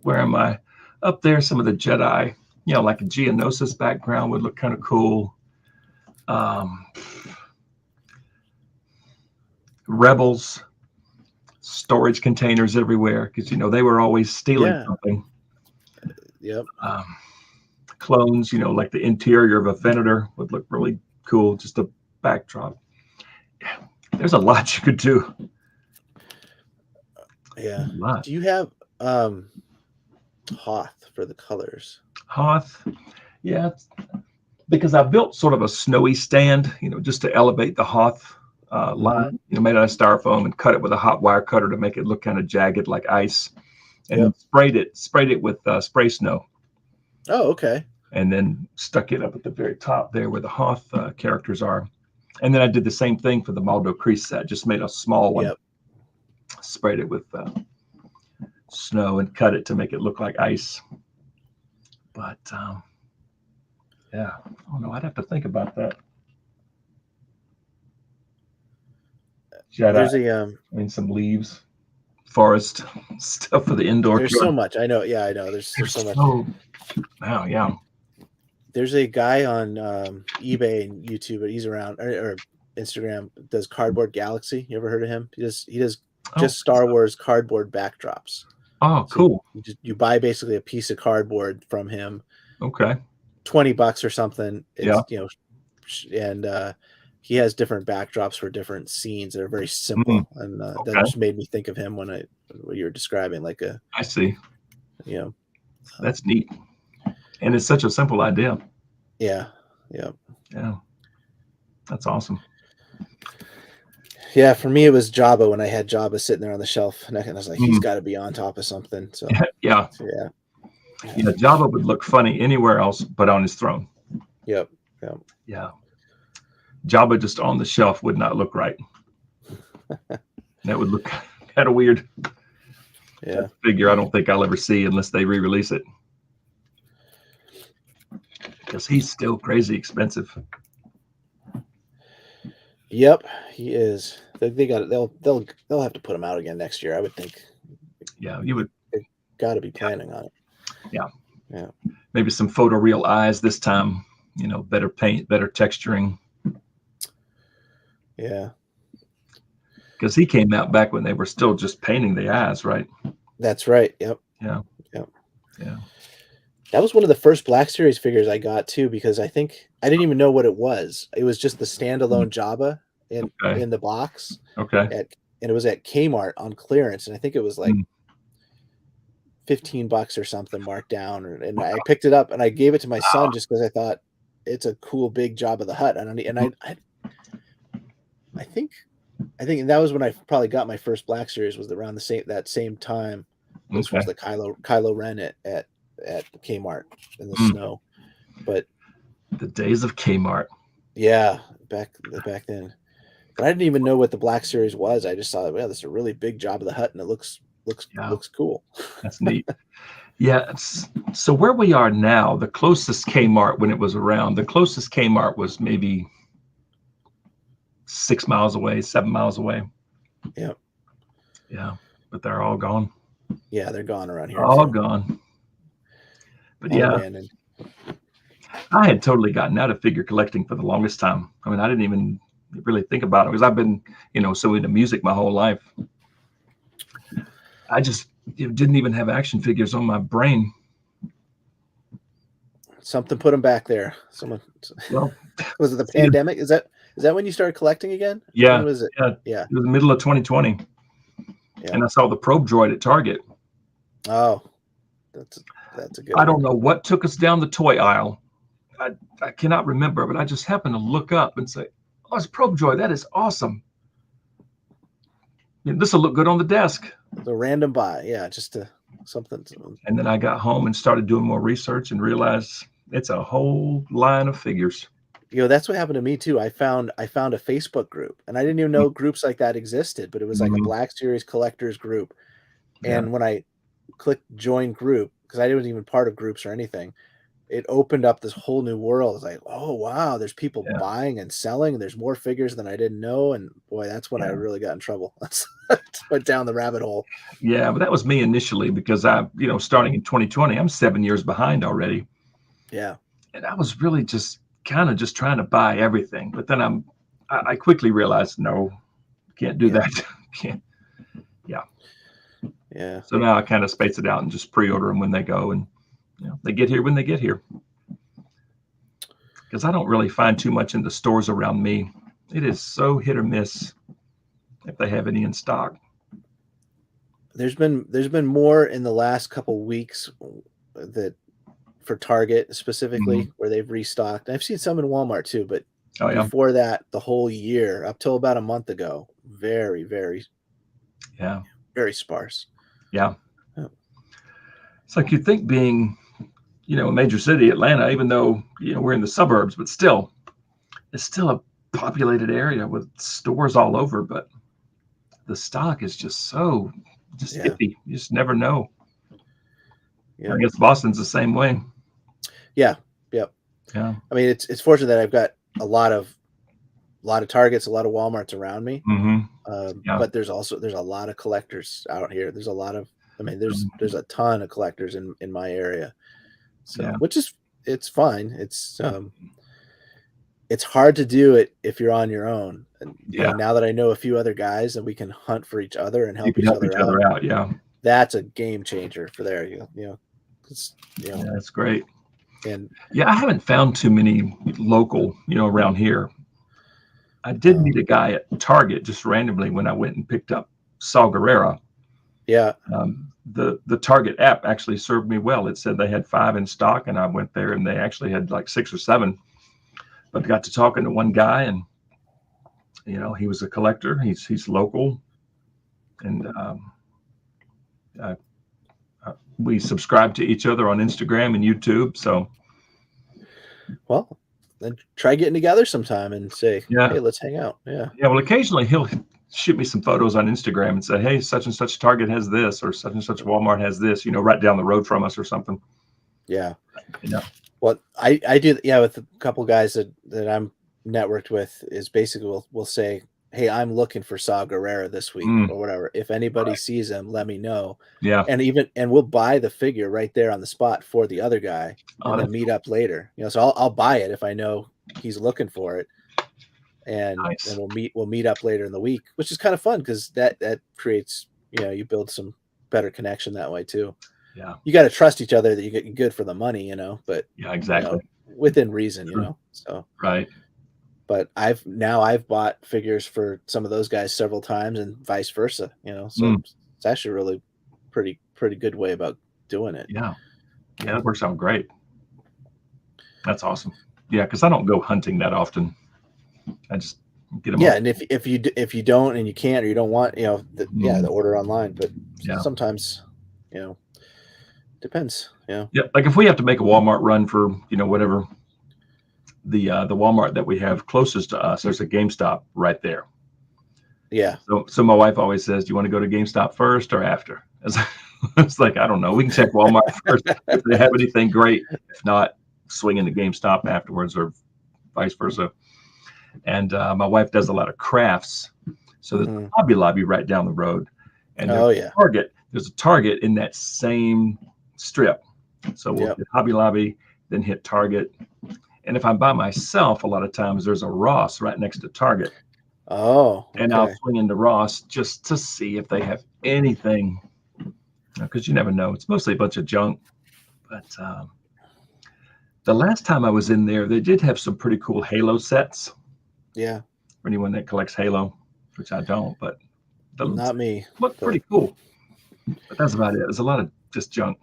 where am I? Up there, some of the Jedi, like a Geonosis background would look kind of cool. Rebels, storage containers everywhere because they were always stealing something. Yep. Clones, like the interior of a Venator would look really cool. Just a backdrop. Yeah, there's a lot you could do. Yeah. Do you have Hoth for the colors? Hoth, yeah, because I built sort of a snowy stand, just to elevate the Hoth line. Made out of styrofoam and cut it with a hot wire cutter to make it look kind of jagged like ice, and then sprayed it with spray snow. Oh, okay. And then stuck it up at the very top there where the Hoth characters are. And then I did the same thing for the Maldo Crease set. Just made a small one. Yep. Sprayed it with snow and cut it to make it look like ice. But yeah, I don't know. I'd have to think about that. Jedi, some leaves, forest stuff for the indoor. There's so much. I know. Yeah, I know. There's so much. Wow, yeah. There's a guy on eBay and YouTube, but he's around or Instagram. Does Cardboard Galaxy? You ever heard of him? He does just Star Wars cardboard backdrops. Oh, so cool. You buy basically a piece of cardboard from him. Okay. $20 or something. And he has different backdrops for different scenes that are very simple, and that just made me think of him when you were describing like a. I see. Yeah. That's neat. And it's such a simple idea. Yeah. Yeah. Yeah. That's awesome. Yeah, for me it was Jabba when I had Jabba sitting there on the shelf, and I was like, he's Mm. got to be on top of something. So Yeah. yeah, Yeah. Jabba would look funny anywhere else but on his throne. yep, yep. Yeah. Jabba just on the shelf would not look right. That would look kind of weird. Yeah. That figure I don't think I'll ever see unless they re-release it. Because he's still crazy expensive. Yep, he is. They got it. They'll have to put him out again next year, I would think. Yeah, you would. They got to be planning on it. Yeah. Yeah. Maybe some photoreal eyes this time. You know, better paint, better texturing. Yeah. Because he came out back when they were still just painting the eyes, right? That's right. Yep. Yeah. Yep. Yeah. That was one of the first Black Series figures I got too, because I think I didn't even know what it was. It was just the standalone Jabba in the box. Okay. And it was at Kmart on clearance, and I think it was like $15 or something marked down. And I picked it up and I gave it to my son just because I thought it's a cool big Jabba the Hutt. I think that was when I probably got my first Black Series, was around that same time. This was the Kylo Ren at Kmart in the snow. But the days of Kmart. Yeah, back then. But I didn't even know what the Black Series was. I just saw, well, this is a really big Jabba the Hutt, and it looks cool. That's neat. Yeah. So where we are now, the closest Kmart when it was around, the closest Kmart was maybe 6 miles away, 7 miles away. Yeah. Yeah. But they're all gone. Yeah, they're gone around here. All gone. But all yeah. abandoned. I had totally gotten out of figure collecting for the longest time. I mean, I didn't even really think about it because I've been, so into music my whole life. I just didn't even have action figures on my brain. Something put them back there. Well, was it the pandemic? Is that when you started collecting again? Yeah. When was it? Yeah. It was the middle of 2020. Yeah. And I saw the probe droid at Target. Oh, that's a good I don't know what took us down the toy aisle. I cannot remember, but I just happened to look up and say, oh, it's probe droid. That is awesome. This will look good on the desk. The random buy. Yeah, just something. And then I got home and started doing more research and realized it's a whole line of figures. That's what happened to me too. I found a Facebook group, and I didn't even know groups like that existed, but it was like a Black Series collectors group. And when I clicked join group, because I wasn't even part of groups or anything, it opened up this whole new world. It's like, oh wow, there's people buying and selling, and there's more figures than I didn't know. And boy, that's when I really got in trouble. Went down the rabbit hole. Yeah, but that was me initially, because I, starting in 2020, I'm 7 years behind already. Yeah. And I was really just trying to buy everything. But then I quickly realized, no, can't do that. Can't. Yeah. Yeah. So now I kind of space it out and just pre-order them when they go, and they get here when they get here. Because I don't really find too much in the stores around me. It is so hit or miss if they have any in stock. There's been more in the last couple weeks that for Target specifically, where they've restocked. I've seen some in Walmart too, but before that, the whole year up till about a month ago, very, very, very sparse. Yeah. It's like, you think being, a major city, Atlanta, even though, we're in the suburbs, but still, it's still a populated area with stores all over, but the stock is just so iffy. You just never know. Yeah. I guess Boston's the same way. Yeah. Yep. Yeah. I mean, it's fortunate that I've got a lot of Targets, a lot of Walmarts around me. But there's a lot of collectors out here. There's a lot of, there's a ton of collectors in my area. So, which is, it's fine. It's hard to do it if you're on your own. And now that I know a few other guys and we can hunt for each other and help each other out. Yeah. That's a game changer for there. That's great. And I haven't found too many local, around here. I did meet a guy at Target just randomly when I went and picked up Saw Gerrera. Yeah. the Target app actually served me well. It said they had 5 in stock, and I went there and they actually had like 6 or 7. But I got to talking to one guy, and he was a collector. He's local, and we subscribe to each other on Instagram and YouTube. So, well, then try getting together sometime and say, hey, let's hang out. Yeah. Well, occasionally he'll shoot me some photos on Instagram and say, hey, such and such Target has this, or such and such Walmart has this, right down the road from us or something. Yeah. Well, I do. Yeah. With a couple guys that I'm networked with is basically we'll say, hey, I'm looking for Saw Gerrera this week or whatever. If anybody sees him, let me know. Yeah. And we'll buy the figure right there on the spot for the other guy and then meet up later. So I'll buy it if I know he's looking for it. And nice. we'll meet up later in the week, which is kind of fun because that creates, you build some better connection that way too. Yeah. You got to trust each other that you get good for the money, but yeah, exactly. Within reason, so. Right. But I've bought figures for some of those guys several times and vice versa, so it's actually a really pretty good way about doing it. Yeah. Yeah. That works out great. That's awesome. Yeah. Cause I don't go hunting that often. I just get them. Yeah. And if you don't, and you can't, or you don't want, the order online, but sometimes, depends. Yeah. Like if we have to make a Walmart run for, whatever, the Walmart that we have closest to us, there's a GameStop right there. Yeah. So my wife always says, do you want to go to GameStop first or after? It's like, I don't know. We can check Walmart first if they have anything great. If not, swing into GameStop afterwards or vice versa. And my wife does a lot of crafts. So there's a Hobby Lobby right down the road. And there's a Target in that same strip. So we'll hit Hobby Lobby, then hit Target. And if I'm by myself, a lot of times there's a Ross right next to Target. Oh, okay. And I'll swing into Ross just to see if they have anything, because you never know. It's mostly a bunch of junk. But the last time I was in there, they did have some pretty cool Halo sets. Yeah. For anyone that collects Halo, which I don't, but not me. Look pretty cool. But that's about it. There's a lot of just junk.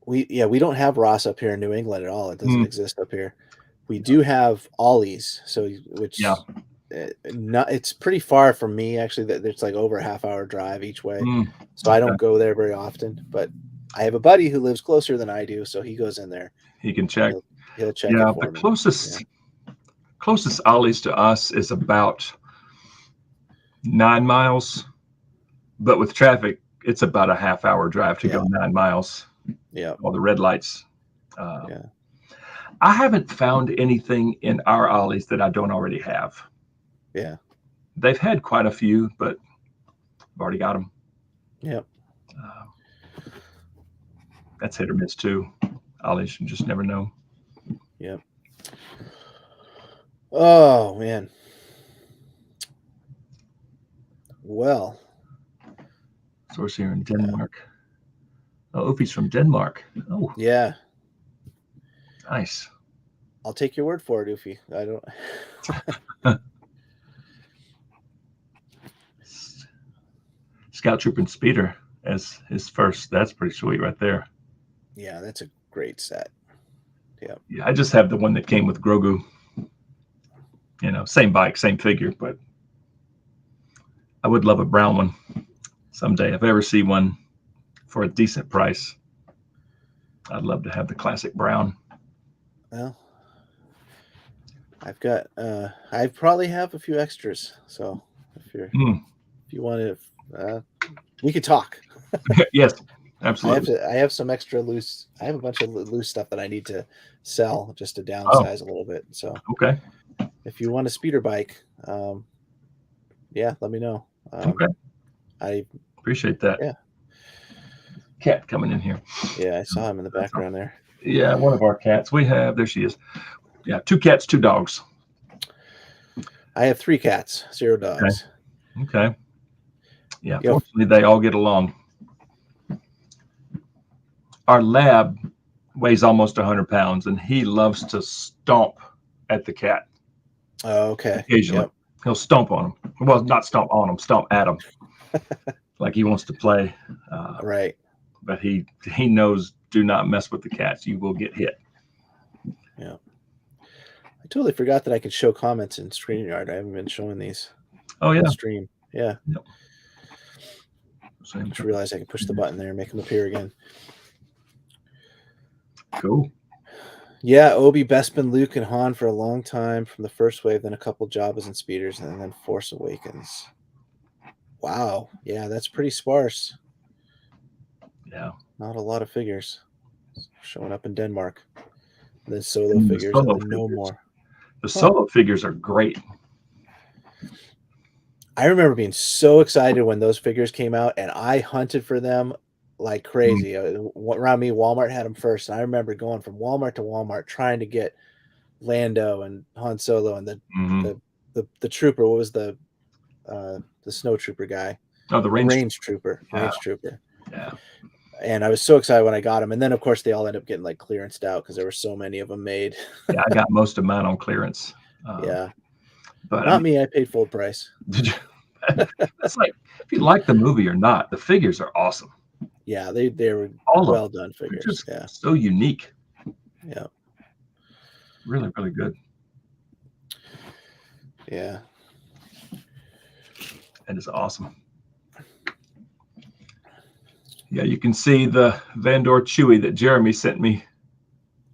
We don't have Ross up here in New England at all. It doesn't exist up here. We do have Ollie's, it's pretty far from me actually. It's like over a half-hour drive each way, so I don't go there very often. But I have a buddy who lives closer than I do, so he goes in there. He can check. He'll check. Yeah, the closest Ollie's to us is about 9 miles, but with traffic, it's about a half-hour drive to go 9 miles. Yeah. All the red lights. I haven't found anything in our Ollie's that I don't already have. Yeah. They've had quite a few, but I've already got them. Yep. That's hit or miss too. Ollie's, you just never know. Yep. Oh, man. Well. Source here in Denmark. Oh, Opie's from Denmark. Oh. Yeah. Nice. I'll take your word for it, Oofy. I don't. Scout Trooper and Speeder as his first. That's pretty sweet right there. Yeah, that's a great set. Yeah. Yeah, I just have the one that came with Grogu. Same bike, same figure, but I would love a brown one someday. If I ever see one for a decent price, I'd love to have the classic brown. Well, I've got I probably have a few extras, so if you want to we could talk. Yes, absolutely. I have some extra loose. I have a bunch of loose stuff that I need to sell just to downsize a little bit. So okay, if you want a speeder bike, let me know. Okay, I appreciate that. Yeah, cat coming in here. Yeah, I saw him in the background there. Yeah, one of our cats. There she is. Yeah, 2 cats, 2 dogs. I have 3 cats, 0 dogs. Okay. Yeah, fortunately they all get along. Our lab weighs almost 100 pounds, and he loves to stomp at the cat. Oh, okay. Occasionally. He'll stomp on him. Well, not stomp on him, stomp at him. like he wants to play. Right. But he knows, do not mess with the cats. You will get hit. Yeah. I totally forgot that I could show comments in StreamYard. I haven't been showing these. Oh yeah. On stream. Yeah. Yep. I just realized I can push the button there and make them appear again. Cool. Yeah, Obi, Bespin, Luke, and Han for a long time from the first wave, then a couple Jabbas and speeders, and then Force Awakens. Wow. Yeah, that's pretty sparse. Yeah. Not a lot of figures showing up in Denmark. And then solo figures, and then no more. The solo figures are great. I remember being so excited when those figures came out, and I hunted for them like crazy. Around me, Walmart had them first, and I remember going from Walmart to Walmart trying to get Lando and Han Solo and the trooper. What was the snow trooper guy? Oh, the range trooper. Yeah. Range trooper. Yeah. And I was so excited when I got them, and then of course they all ended up getting like clearanced out because there were so many of them made. Yeah, I got most of mine on clearance. Yeah, but not me. I paid full price. Did you? That's like, if you like the movie or not, the figures are awesome. Yeah, they were all well done figures. Just yeah, so unique. Yeah, really, really good. Yeah, and it's awesome. Yeah, you can see the Andor Chewie that Jeremy sent me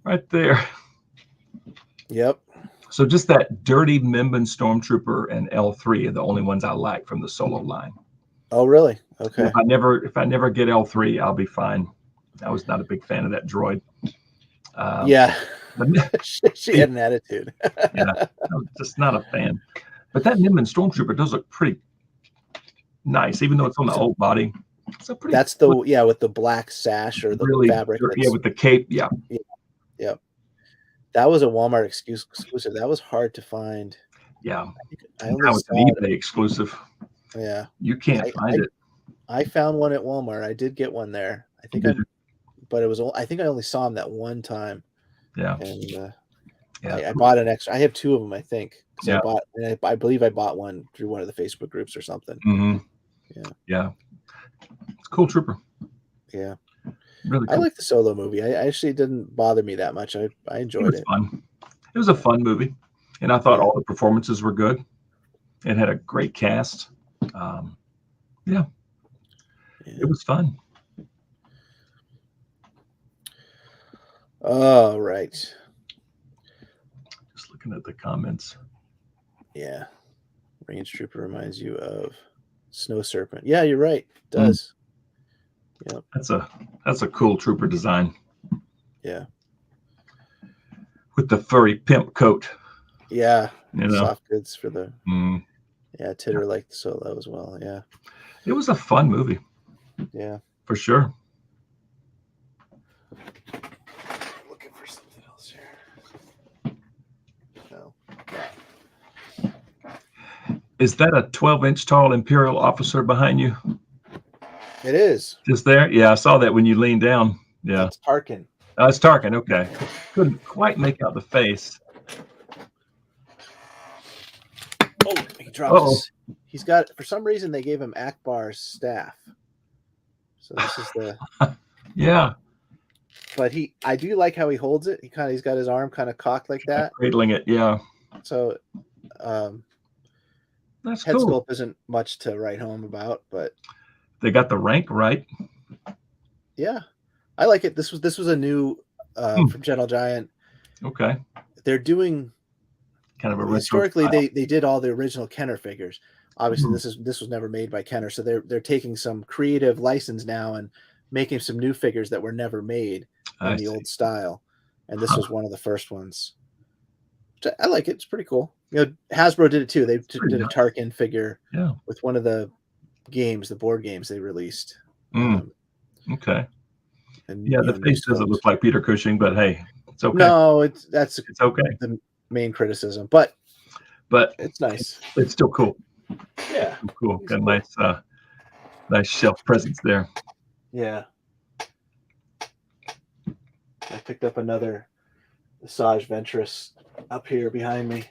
right there. Yep. So just that dirty Mimban Stormtrooper and L3 are the only ones I like from the solo line. Oh, really? Okay. And if I never get L3, I'll be fine. I was not a big fan of that droid. Yeah, she had an attitude. Yeah, I'm just not a fan. But that Mimban Stormtrooper does look pretty nice, even though it's on the old body. That's the with the black sash or the really, fabric. Yeah, with the cape. Yeah. Yep. That was a Walmart exclusive. That was hard to find. Yeah. I only saw an eBay exclusive. Yeah. You can't find it. I found one at Walmart. I did get one there. I think but it was. I think I only saw him that one time. Yeah. And I bought an extra. I have two of them. I think. Yeah. I believe I bought one through one of the Facebook groups or something. Mm-hmm. Yeah. Yeah. It's a cool trooper. Yeah. Really cool. I like the solo movie. I actually didn't bother me that much. I enjoyed it. Fun. It was a fun movie. And I thought all the performances were good. It had a great cast. It was fun. All right. Just looking at the comments. Yeah. Range Trooper reminds you of Snow Serpent. Yeah, you're right. It does. Yeah. That's a cool trooper design. Yeah. With the furry pimp coat. Yeah. You know? Soft goods for the Titter liked the solo as well. Yeah. It was a fun movie. Yeah. For sure. Looking for something else here. No. Is that a 12-inch tall Imperial Officer behind you? It is. Just there? Yeah, I saw that when you leaned down. Yeah. It's Tarkin. Oh, it's Tarkin. Okay. Couldn't quite make out the face. Oh, he dropped his, he's got, for some reason, they gave him Akbar's staff. So this is the... Yeah. But I do like how he holds it. He's got his arm kind of cocked like that. Cradling it, yeah. So that's head cool. sculpt isn't much to write home about, but they got the rank right. Yeah, I like it. This was a new from Gentle Giant. Okay. They're doing kind of a historically they did all the original Kenner figures. Obviously, this was never made by Kenner, so they're taking some creative license now and making some new figures that were never made in the old style. And this was one of the first ones. I like it. It's pretty cool. You know, Hasbro did it too. They did a Tarkin figure with one of the games, the board games they released. Okay. And yeah, the face doesn't look like Peter Cushing, but hey, it's okay. No, it's okay. The main criticism, but it's nice. It's still cool. Yeah, cool. Got a nice shelf presence there. Yeah. I picked up another Asajj Ventress up here behind me.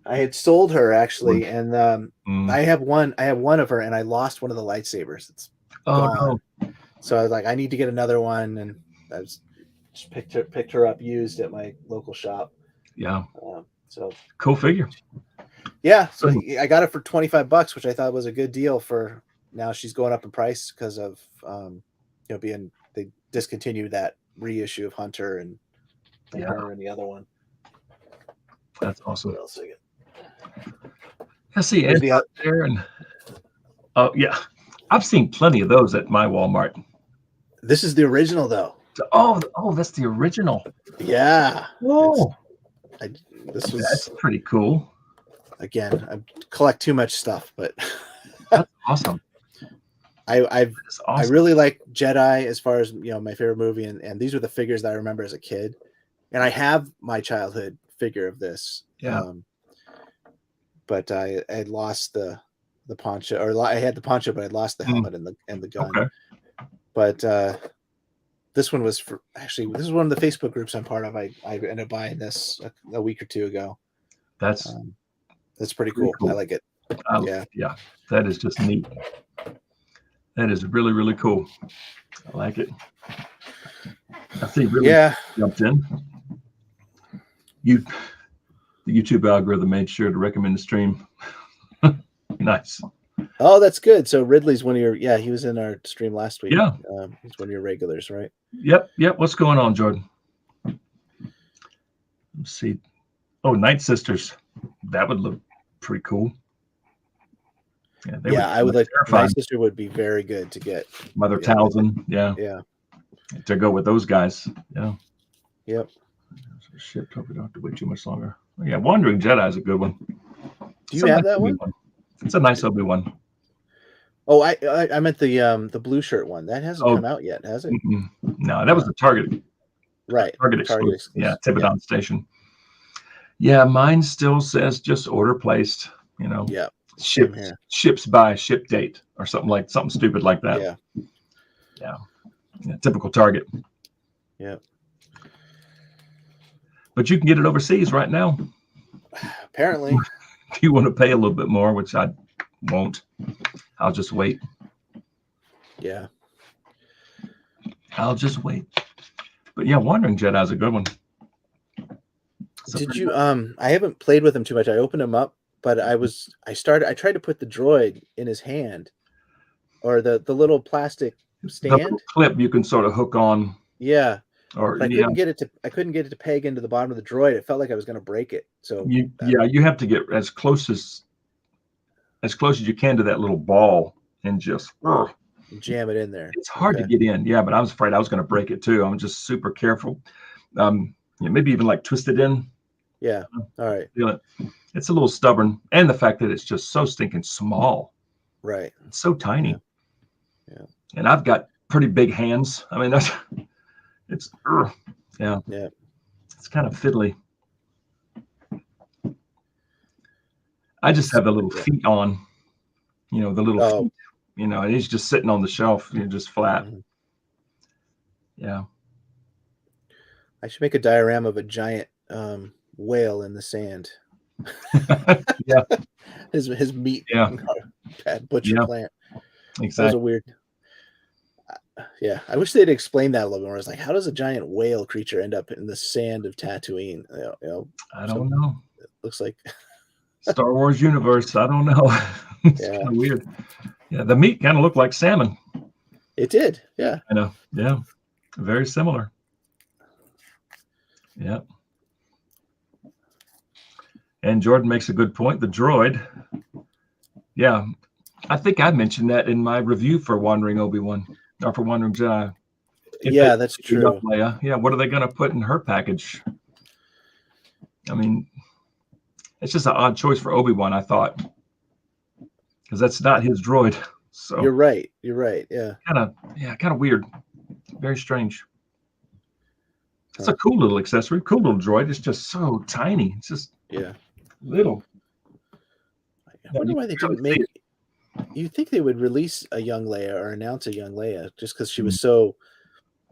I had sold her actually, and Mm. I have one of her, and I lost one of the lightsabers. It's Oh gone. no. So I was like, I need to get another one, and I just picked her up used at my local shop. Yeah. So Cool figure. yeah, so Cool. I got it for $25, which I thought was a good deal for now. She's going up in price because of being they discontinued that reissue of Hunter and Yeah. her and the other one. That's awesome. What else I get? I see There's Andor there, and oh yeah, I've seen plenty of those at my Walmart. This is the original though. Oh, that's the original. Yeah. Whoa, This was that's pretty cool. again. I collect too much stuff, but That's awesome. I That's awesome. really like Jedi as far as my favorite movie, and these were the figures that I remember as a kid, and I have my childhood figure of this. Yeah. But I had lost the poncho, or I had the poncho, but I lost the helmet and the gun. Okay. But this one was this is one of the Facebook groups I'm part of. I ended up buying this a week or two ago. That's pretty cool. I like it. Yeah, that is just neat. That is really, really cool. I like it. I see. Really jumped in. The YouTube algorithm made sure to recommend the stream. Nice. Oh, that's good. So Ridley's one of your he was in our stream last week. Yeah. He's one of your regulars, right? Yep. What's going on, Jordan? Let's see. Oh, Night Sisters. That would look pretty cool. Yeah, I would like. My sister would be very good to get. Mother Talzin. Yeah. To go with those guys. Yeah. Yep. Shipped. Hope we don't have to wait too much longer. Yeah, Wandering Jedi is a good one. Do you have that one? It's a nice Obi-Wan. Oh, I meant the blue shirt one. That hasn't come out yet, has it? No, that was the Target. Right. Target exclusive. Yeah, Tibidon Station. Yeah, mine still says just order placed. Yeah. Ships by ship date or something stupid like that. Yeah. Typical Target. Yeah. But you can get it overseas right now. Apparently. If you want to pay a little bit more, which I won't, I'll just wait. Yeah. I'll just wait. But yeah, Wandering Jedi is a good one. Did you I haven't played with him too much. I opened him up, but I tried to put the droid in his hand, or the little plastic stand. The little clip you can sort of hook on. Yeah. Or I couldn't get it to peg into the bottom of the droid. It felt like I was going to break it. So you have to get as close as you can to that little ball and just jam it in there. It's hard to get in. Yeah, but I was afraid I was going to break it too. I'm just super careful. Maybe even like twist it in. Yeah. All right. Feel it. It's a little stubborn, and the fact that it's just so stinking small. Right. It's so tiny. Yeah. And I've got pretty big hands. I mean, it's kind of fiddly. I just have the little feet on, the little feet, and he's just sitting on the shelf, just flat. Mm-hmm. Yeah. I should make a diorama of a giant whale in the sand. Yeah. His meat. Yeah. Butcher plant. Exactly. That was a weird. Yeah, I wish they'd explain that a little bit more. It's like, how does a giant whale creature end up in the sand of Tatooine? I don't know. It looks like Star Wars universe. I don't know. It's kind of weird. Yeah, the meat kind of looked like salmon. It did. Yeah. I know. Yeah. Very similar. Yeah. And Jordan makes a good point. The droid. Yeah. I think I mentioned that in my review for Wandering Obi-Wan, or for Wandering Jedi. Yeah, that's true. Leia. Yeah, what are they going to put in her package? I mean, it's just an odd choice for Obi-Wan, I thought, because that's not his droid. So you're right. Yeah. Kind of weird. Very strange. It's a cool little accessory, cool little droid. It's just so tiny. It's just little. I wonder why they didn't make. You think they would release a young Leia or announce a young Leia just because she was so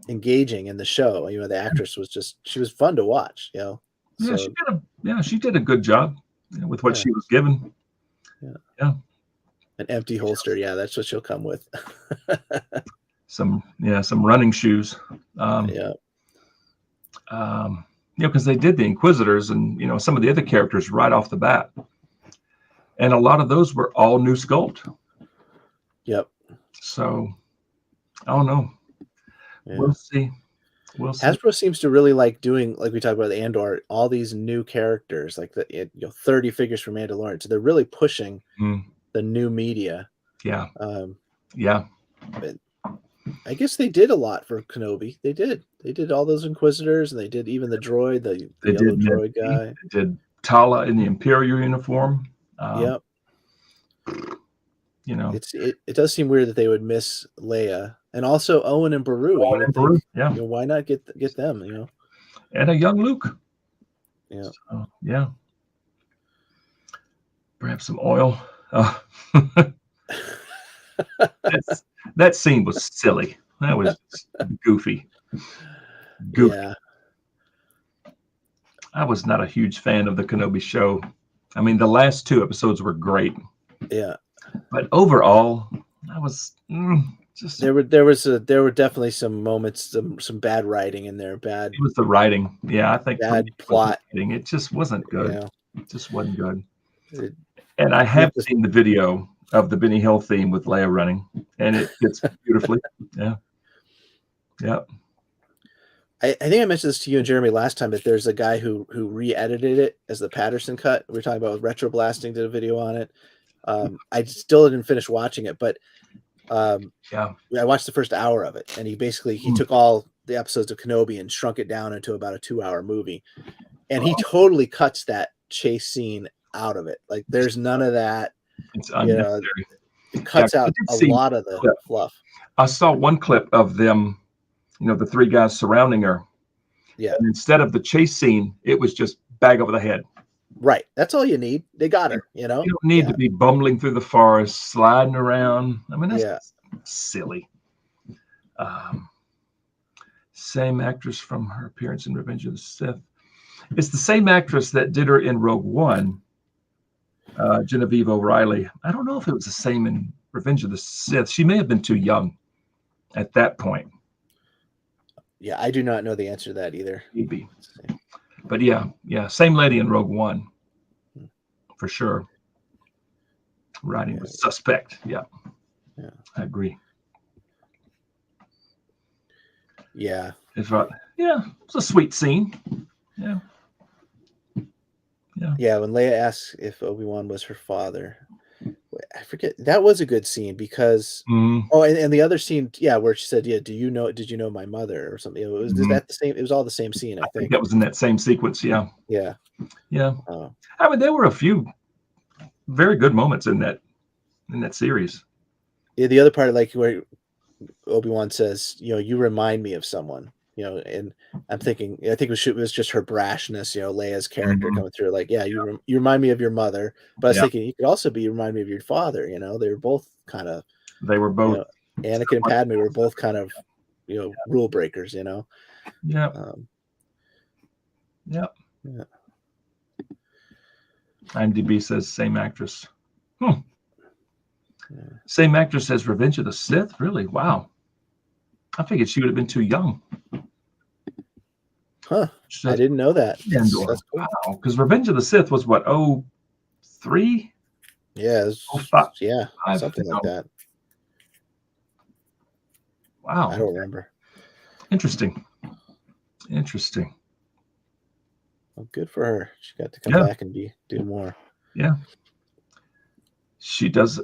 engaging in the show? The actress was she was fun to watch. Yeah, she did a good job. with what Yeah. she was given. Yeah. Yeah. An empty holster. Yeah, that's what she'll come with. Some running shoes. Yeah. Because they did the Inquisitors and some of the other characters right off the bat, and a lot of those were all new sculpt. Yep. So I don't know. Yeah. We'll see. Hasbro seems to really like doing, like we talked about the Andor, all these new characters, like 30 figures for Mandalorian. So they're really pushing the new media. Yeah. But I guess they did a lot for Kenobi. They did all those Inquisitors, and they did even the droid, the yellow droid guy. They did Tala in the Imperial uniform. Yep. It does seem weird that they would miss Leia, and also Owen and Beru. Why not get them? And a young Luke. Yeah. So, yeah. Perhaps some oil. That scene was silly. That was goofy. Yeah. I was not a huge fan of the Kenobi show. I mean, the last 2 episodes were great. Yeah. But overall, I was just. There were definitely some moments, some bad writing in there. It was the writing. Yeah, I think bad plot. It just wasn't good. Yeah. It just wasn't good. And I have seen the video of the Benny Hill theme with Leia running, and it fits beautifully. Yeah. Yeah. I think I mentioned this to you and Jeremy last time, that there's a guy who re-edited it as the Patterson cut. We were talking about Retro Blasting, did a video on it. I still didn't finish watching it, but I watched the first hour of it, and he took all the episodes of Kenobi and shrunk it down into about a 2-hour movie, and he totally cuts that chase scene out of it. Like, there's none of that. It's unnecessary. It cuts out a lot of the fluff. I saw one clip of them, the 3 guys surrounding her. Yeah. And instead of the chase scene, it was just bag over the head. Right. That's all you need. They got her, You don't need to be bumbling through the forest, sliding around. I mean, that's silly. Same actress from her appearance in Revenge of the Sith. It's the same actress that did her in Rogue One, Genevieve O'Reilly. I don't know if it was the same in Revenge of the Sith. She may have been too young at that point. Yeah, I do not know the answer to that either. Maybe. But yeah, same lady in Rogue One, for sure. Writing was suspect. Yeah, I agree. Yeah, it's a sweet scene. Yeah. When Leia asks if Obi-Wan was her father, I forget. That was a good scene because and the other scene, where she said, did you know my mother or something? It was that the same. It was all the same scene. I think that was in that same sequence. Yeah. I mean, there were a few very good moments in that series. Yeah, the other part, like where Obi-Wan says, you remind me of someone. And I'm thinking, I think it was just her brashness, Leia's character coming through, like, you remind me of your mother, but I was thinking you could also remind me of your father. They were both kind of, Anakin and Padme were both kind of, rule breakers. IMDb says same actress. Same actress as Revenge of the Sith. Really? Wow. I figured she would have been too young. Huh. I didn't know that. That's cool. Wow. Because Revenge of the Sith was what, 03? Yeah. Something like that. Wow. I don't remember. Interesting. Well, good for her. She got to come back and do more. Yeah. She does.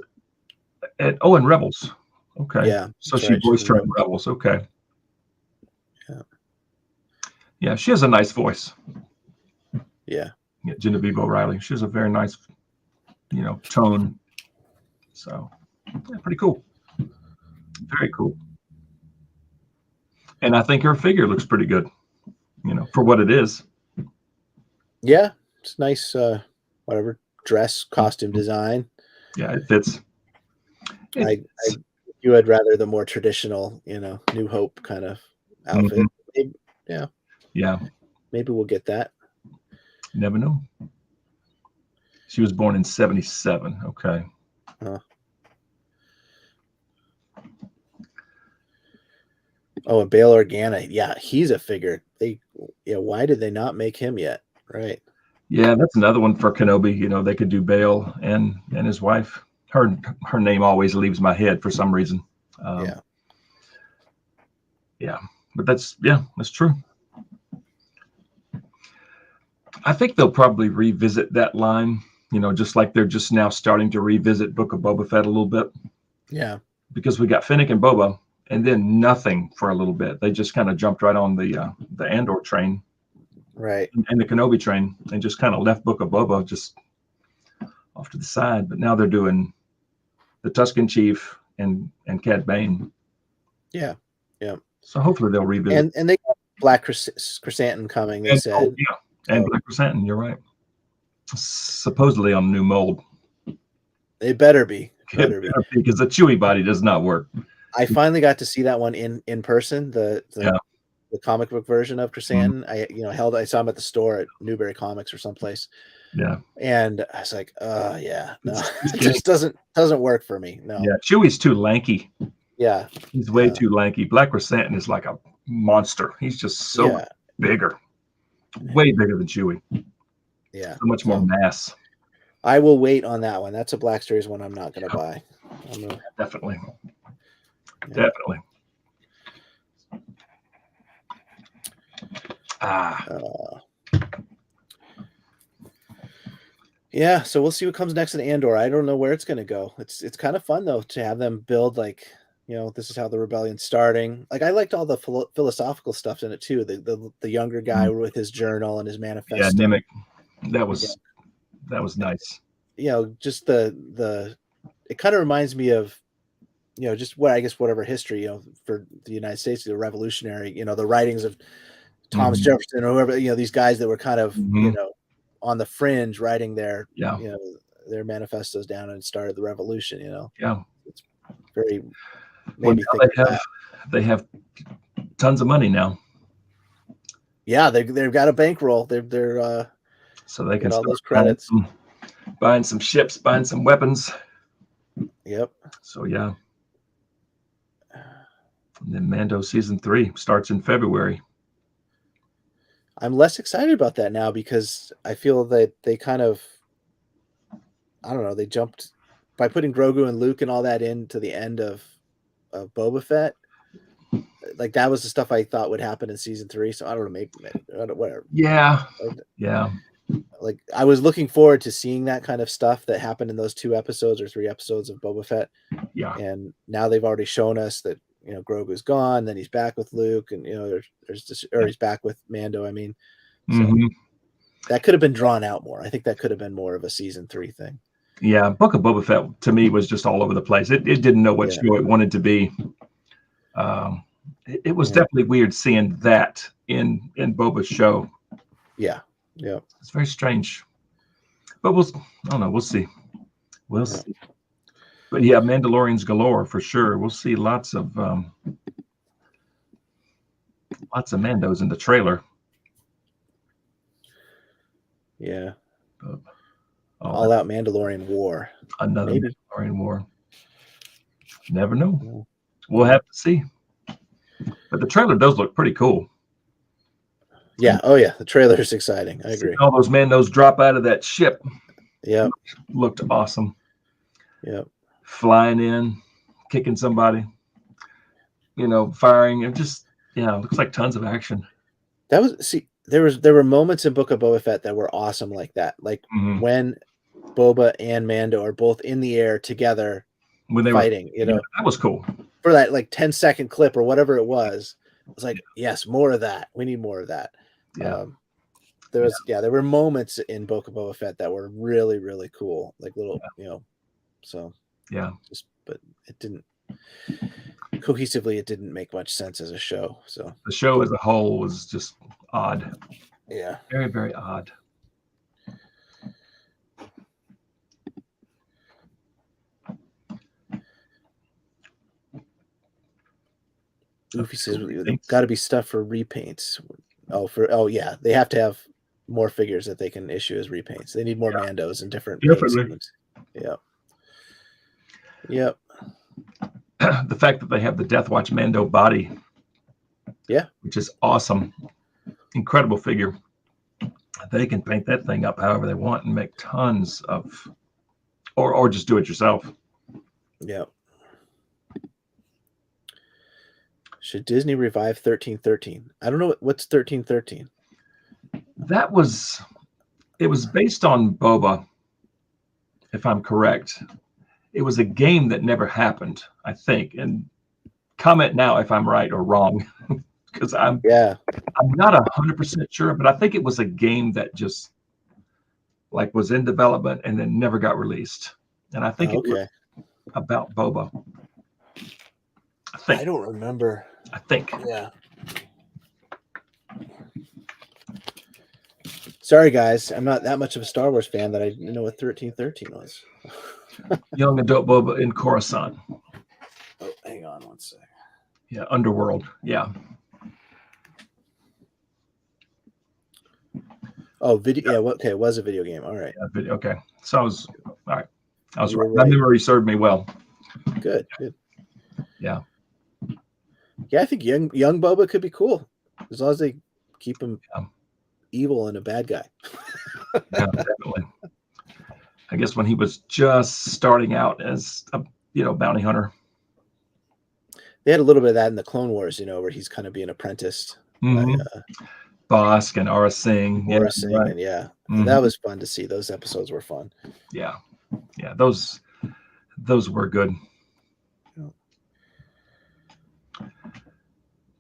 And Rebels. Okay. Yeah. So she voiced her in Rebels. Okay. Yeah, she has a nice voice. Yeah. Genevieve O'Reilly. She has a very nice, tone. So, pretty cool. Very cool. And I think her figure looks pretty good, for what it is. Yeah, it's nice. Whatever dress, costume design. Yeah, it fits. You would rather the more traditional, New Hope kind of outfit. Yeah. Yeah. Maybe we'll get that. Never know. She was born in 77. Okay. Huh. Oh, and Bail Organa. Yeah, he's a figure. Why did they not make him yet? Right. Yeah, that's another one for Kenobi. You know, they could do Bail and his wife. Her name always leaves my head for some reason. Yeah. Yeah, but that's true. I think they'll probably revisit that line, you know, just like they're just now starting to revisit Book of Boba Fett a little bit. Yeah. Because we got Finnick and Boba, and then nothing for a little bit. They just kind of jumped right on the Andor train, Right. and the Kenobi train, and just kind of left Book of Boba just off to the side. But now they're doing the Tusken Chief and Cad Bane. Yeah. Yeah. So hopefully they'll revisit. And they got Black Chrysanthemum coming, they said. And Black Chrysanthemum, you're right. Supposedly on a new mold. It better be. Better be. Because the Chewie body does not work. I finally got to see that one in person, the comic book version of Chrysanthemum. I saw him at the store at Newberry Comics or someplace. Yeah. And I was like, no, it just doesn't work for me. No. Yeah, Chewie's too lanky. Yeah. He's way too lanky. Black Chrysanthemum is like a monster. He's just so bigger. Way bigger than Chewie. Yeah. So much more mass. I will wait on that one. That's a Black Series one I'm not going to buy. Definitely. Yeah. Definitely. Yeah, so we'll see what comes next in Andor. I don't know where it's going to go. It's kind of fun though to have them build like, you know, this is how the rebellion's starting. Like I liked all the philosophical stuff in it too. The younger guy with his journal and his manifesto. Yeah, Nemec. That was nice. You know, just it kind of reminds me of, you know, just whatever history, you know, for the United States, the revolutionary, you know, the writings of Thomas Jefferson or whoever, you know, these guys that were kind of, you know, on the fringe writing their, you know, their manifestos down and started the revolution, you know. Yeah. It's very, they have tons of money now. Yeah, they've got a bankroll. They're so they can all those credits. Buying some ships, buying some weapons. Yep. So yeah. And then Mando season 3 starts in February. I'm less excited about that now because I feel that they kind of, I don't know, they jumped by putting Grogu and Luke and all that into the end of Boba Fett. Like that was the stuff I thought would happen in season 3. So I don't know, maybe whatever. Yeah. Yeah. Like I was looking forward to seeing that kind of stuff that happened in those 2 episodes or 3 episodes of Boba Fett. Yeah. And now they've already shown us that, you know, Grogu's gone, then he's back with Luke, and you know, he's back with Mando. I mean, so that could have been drawn out more. I think that could have been more of a season 3 thing. Yeah, Book of Boba Fett to me was just all over the place. It didn't know what show it wanted to be. It was definitely weird seeing that in Boba's show. Yeah, yeah, it's very strange. But I don't know. We'll see. We'll see. But yeah, Mandalorians galore for sure. We'll see lots of Mandos in the trailer. Yeah. All out Mandalorian war. Another Mandalorian war. Never know. We'll have to see. But the trailer does look pretty cool. Yeah. Oh yeah. The trailer is exciting. I agree. All those Mandos drop out of that ship. Yeah. Looked awesome. Yeah. Flying in, kicking somebody, you know, firing, and just it looks like tons of action. That was there were moments in Book of Boba Fett that were awesome like that. Like when Boba and Mando are both in the air together when they fighting, you know. That was cool. For that like 10-second clip or whatever it was. I was like, yes, more of that. We need more of that. Yeah. There were moments in Book of Boba Fett that were really, really cool. Like little, you know, so but it didn't cohesively, it didn't make much sense as a show. So the show as a whole was just odd. Yeah. Very, very odd. Goofy says got to be stuff for repaints. Oh yeah, they have to have more figures that they can issue as repaints. They need more Mandos and different paint Definitely. schemes. Yep. Yep. The fact that they have the Death Watch Mando body, Yeah, which is awesome, incredible figure. They can paint that thing up however they want and make tons of, or just do it yourself. yep. Should Disney revive 1313? I don't know what's 1313. It was based on Boba, if I'm correct. It was a game that never happened, I think. And comment now if I'm right or wrong, because I'm not 100% sure, but I think it was a game that just like was in development and then never got released. And I think it was about Boba. I don't remember. I think. Yeah. Sorry, guys. I'm not that much of a Star Wars fan that I didn't know what 1313 was. Young adult Boba in Coruscant. Oh, hang on one sec. Yeah, Underworld. Yeah. Oh, video. Yeah. Okay, it was a video game. All right. Yeah, video. Okay. So I was all right. I was You were right. My memory served me well. Good. Good. Yeah. Yeah, I think young Boba could be cool as long as they keep him evil and a bad guy. Yeah, definitely. I guess when he was just starting out as a bounty hunter. They had a little bit of that in the Clone Wars, where he's kind of being apprenticed by Bosk and Aura Singh. Aura Singh, right. and and that was fun to see. Those episodes were fun. Yeah, yeah, those were good.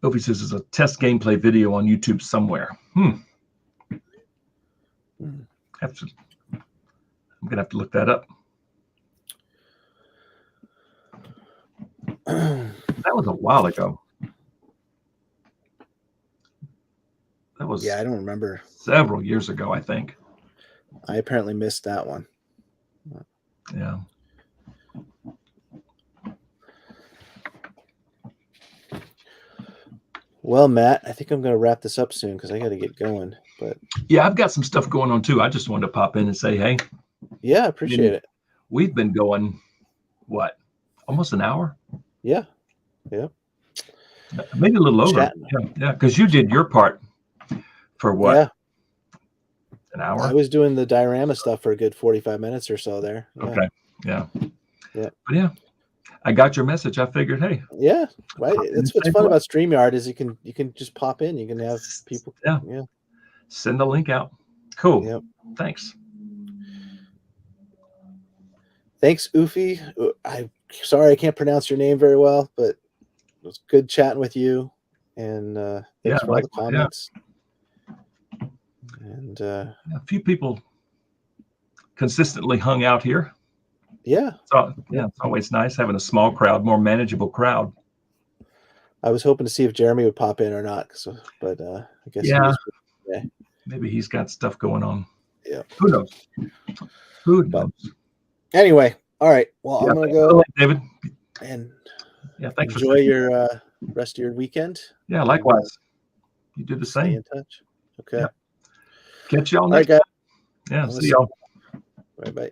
Opie says there's a test gameplay video on YouTube somewhere. I'm gonna have to look that up. That was a while ago. That was I don't remember. Several years ago, I think. I apparently missed that one. Yeah. Well, Matt, I think I'm going to wrap this up soon because I got to get going. But yeah, I've got some stuff going on too. I just wanted to pop in and say, hey. Yeah, appreciate it. We've been going, what, almost an hour? Yeah. Yeah. Maybe a little over. Yeah, because you did your part for what? Yeah. An hour? I was doing the diorama stuff for a good 45 minutes or so there. Yeah. Okay. Yeah. Yeah. But yeah, I got your message. I figured, hey. Yeah. Right. That's what's fun about StreamYard is you can just pop in. You can have people. Yeah. Yeah. Send the link out. Cool. Yep. Thanks. Thanks, Ufi. I'm sorry I can't pronounce your name very well, but it was good chatting with you. And thanks for all the comments. Yeah. And a few people consistently hung out here. Yeah. So it's always nice having a small crowd, more manageable crowd. I was hoping to see if Jeremy would pop in or not, but I guess maybe he's got stuff going on. Yeah. Who knows? Who knows? Anyway, all right. Well, I'm gonna go, David, and thanks. Enjoy your rest of your weekend. Yeah, likewise. You do the same. Stay in touch. Okay. Yeah. Catch y'all all next right, guys. time. Yeah. See y'all. Bye bye.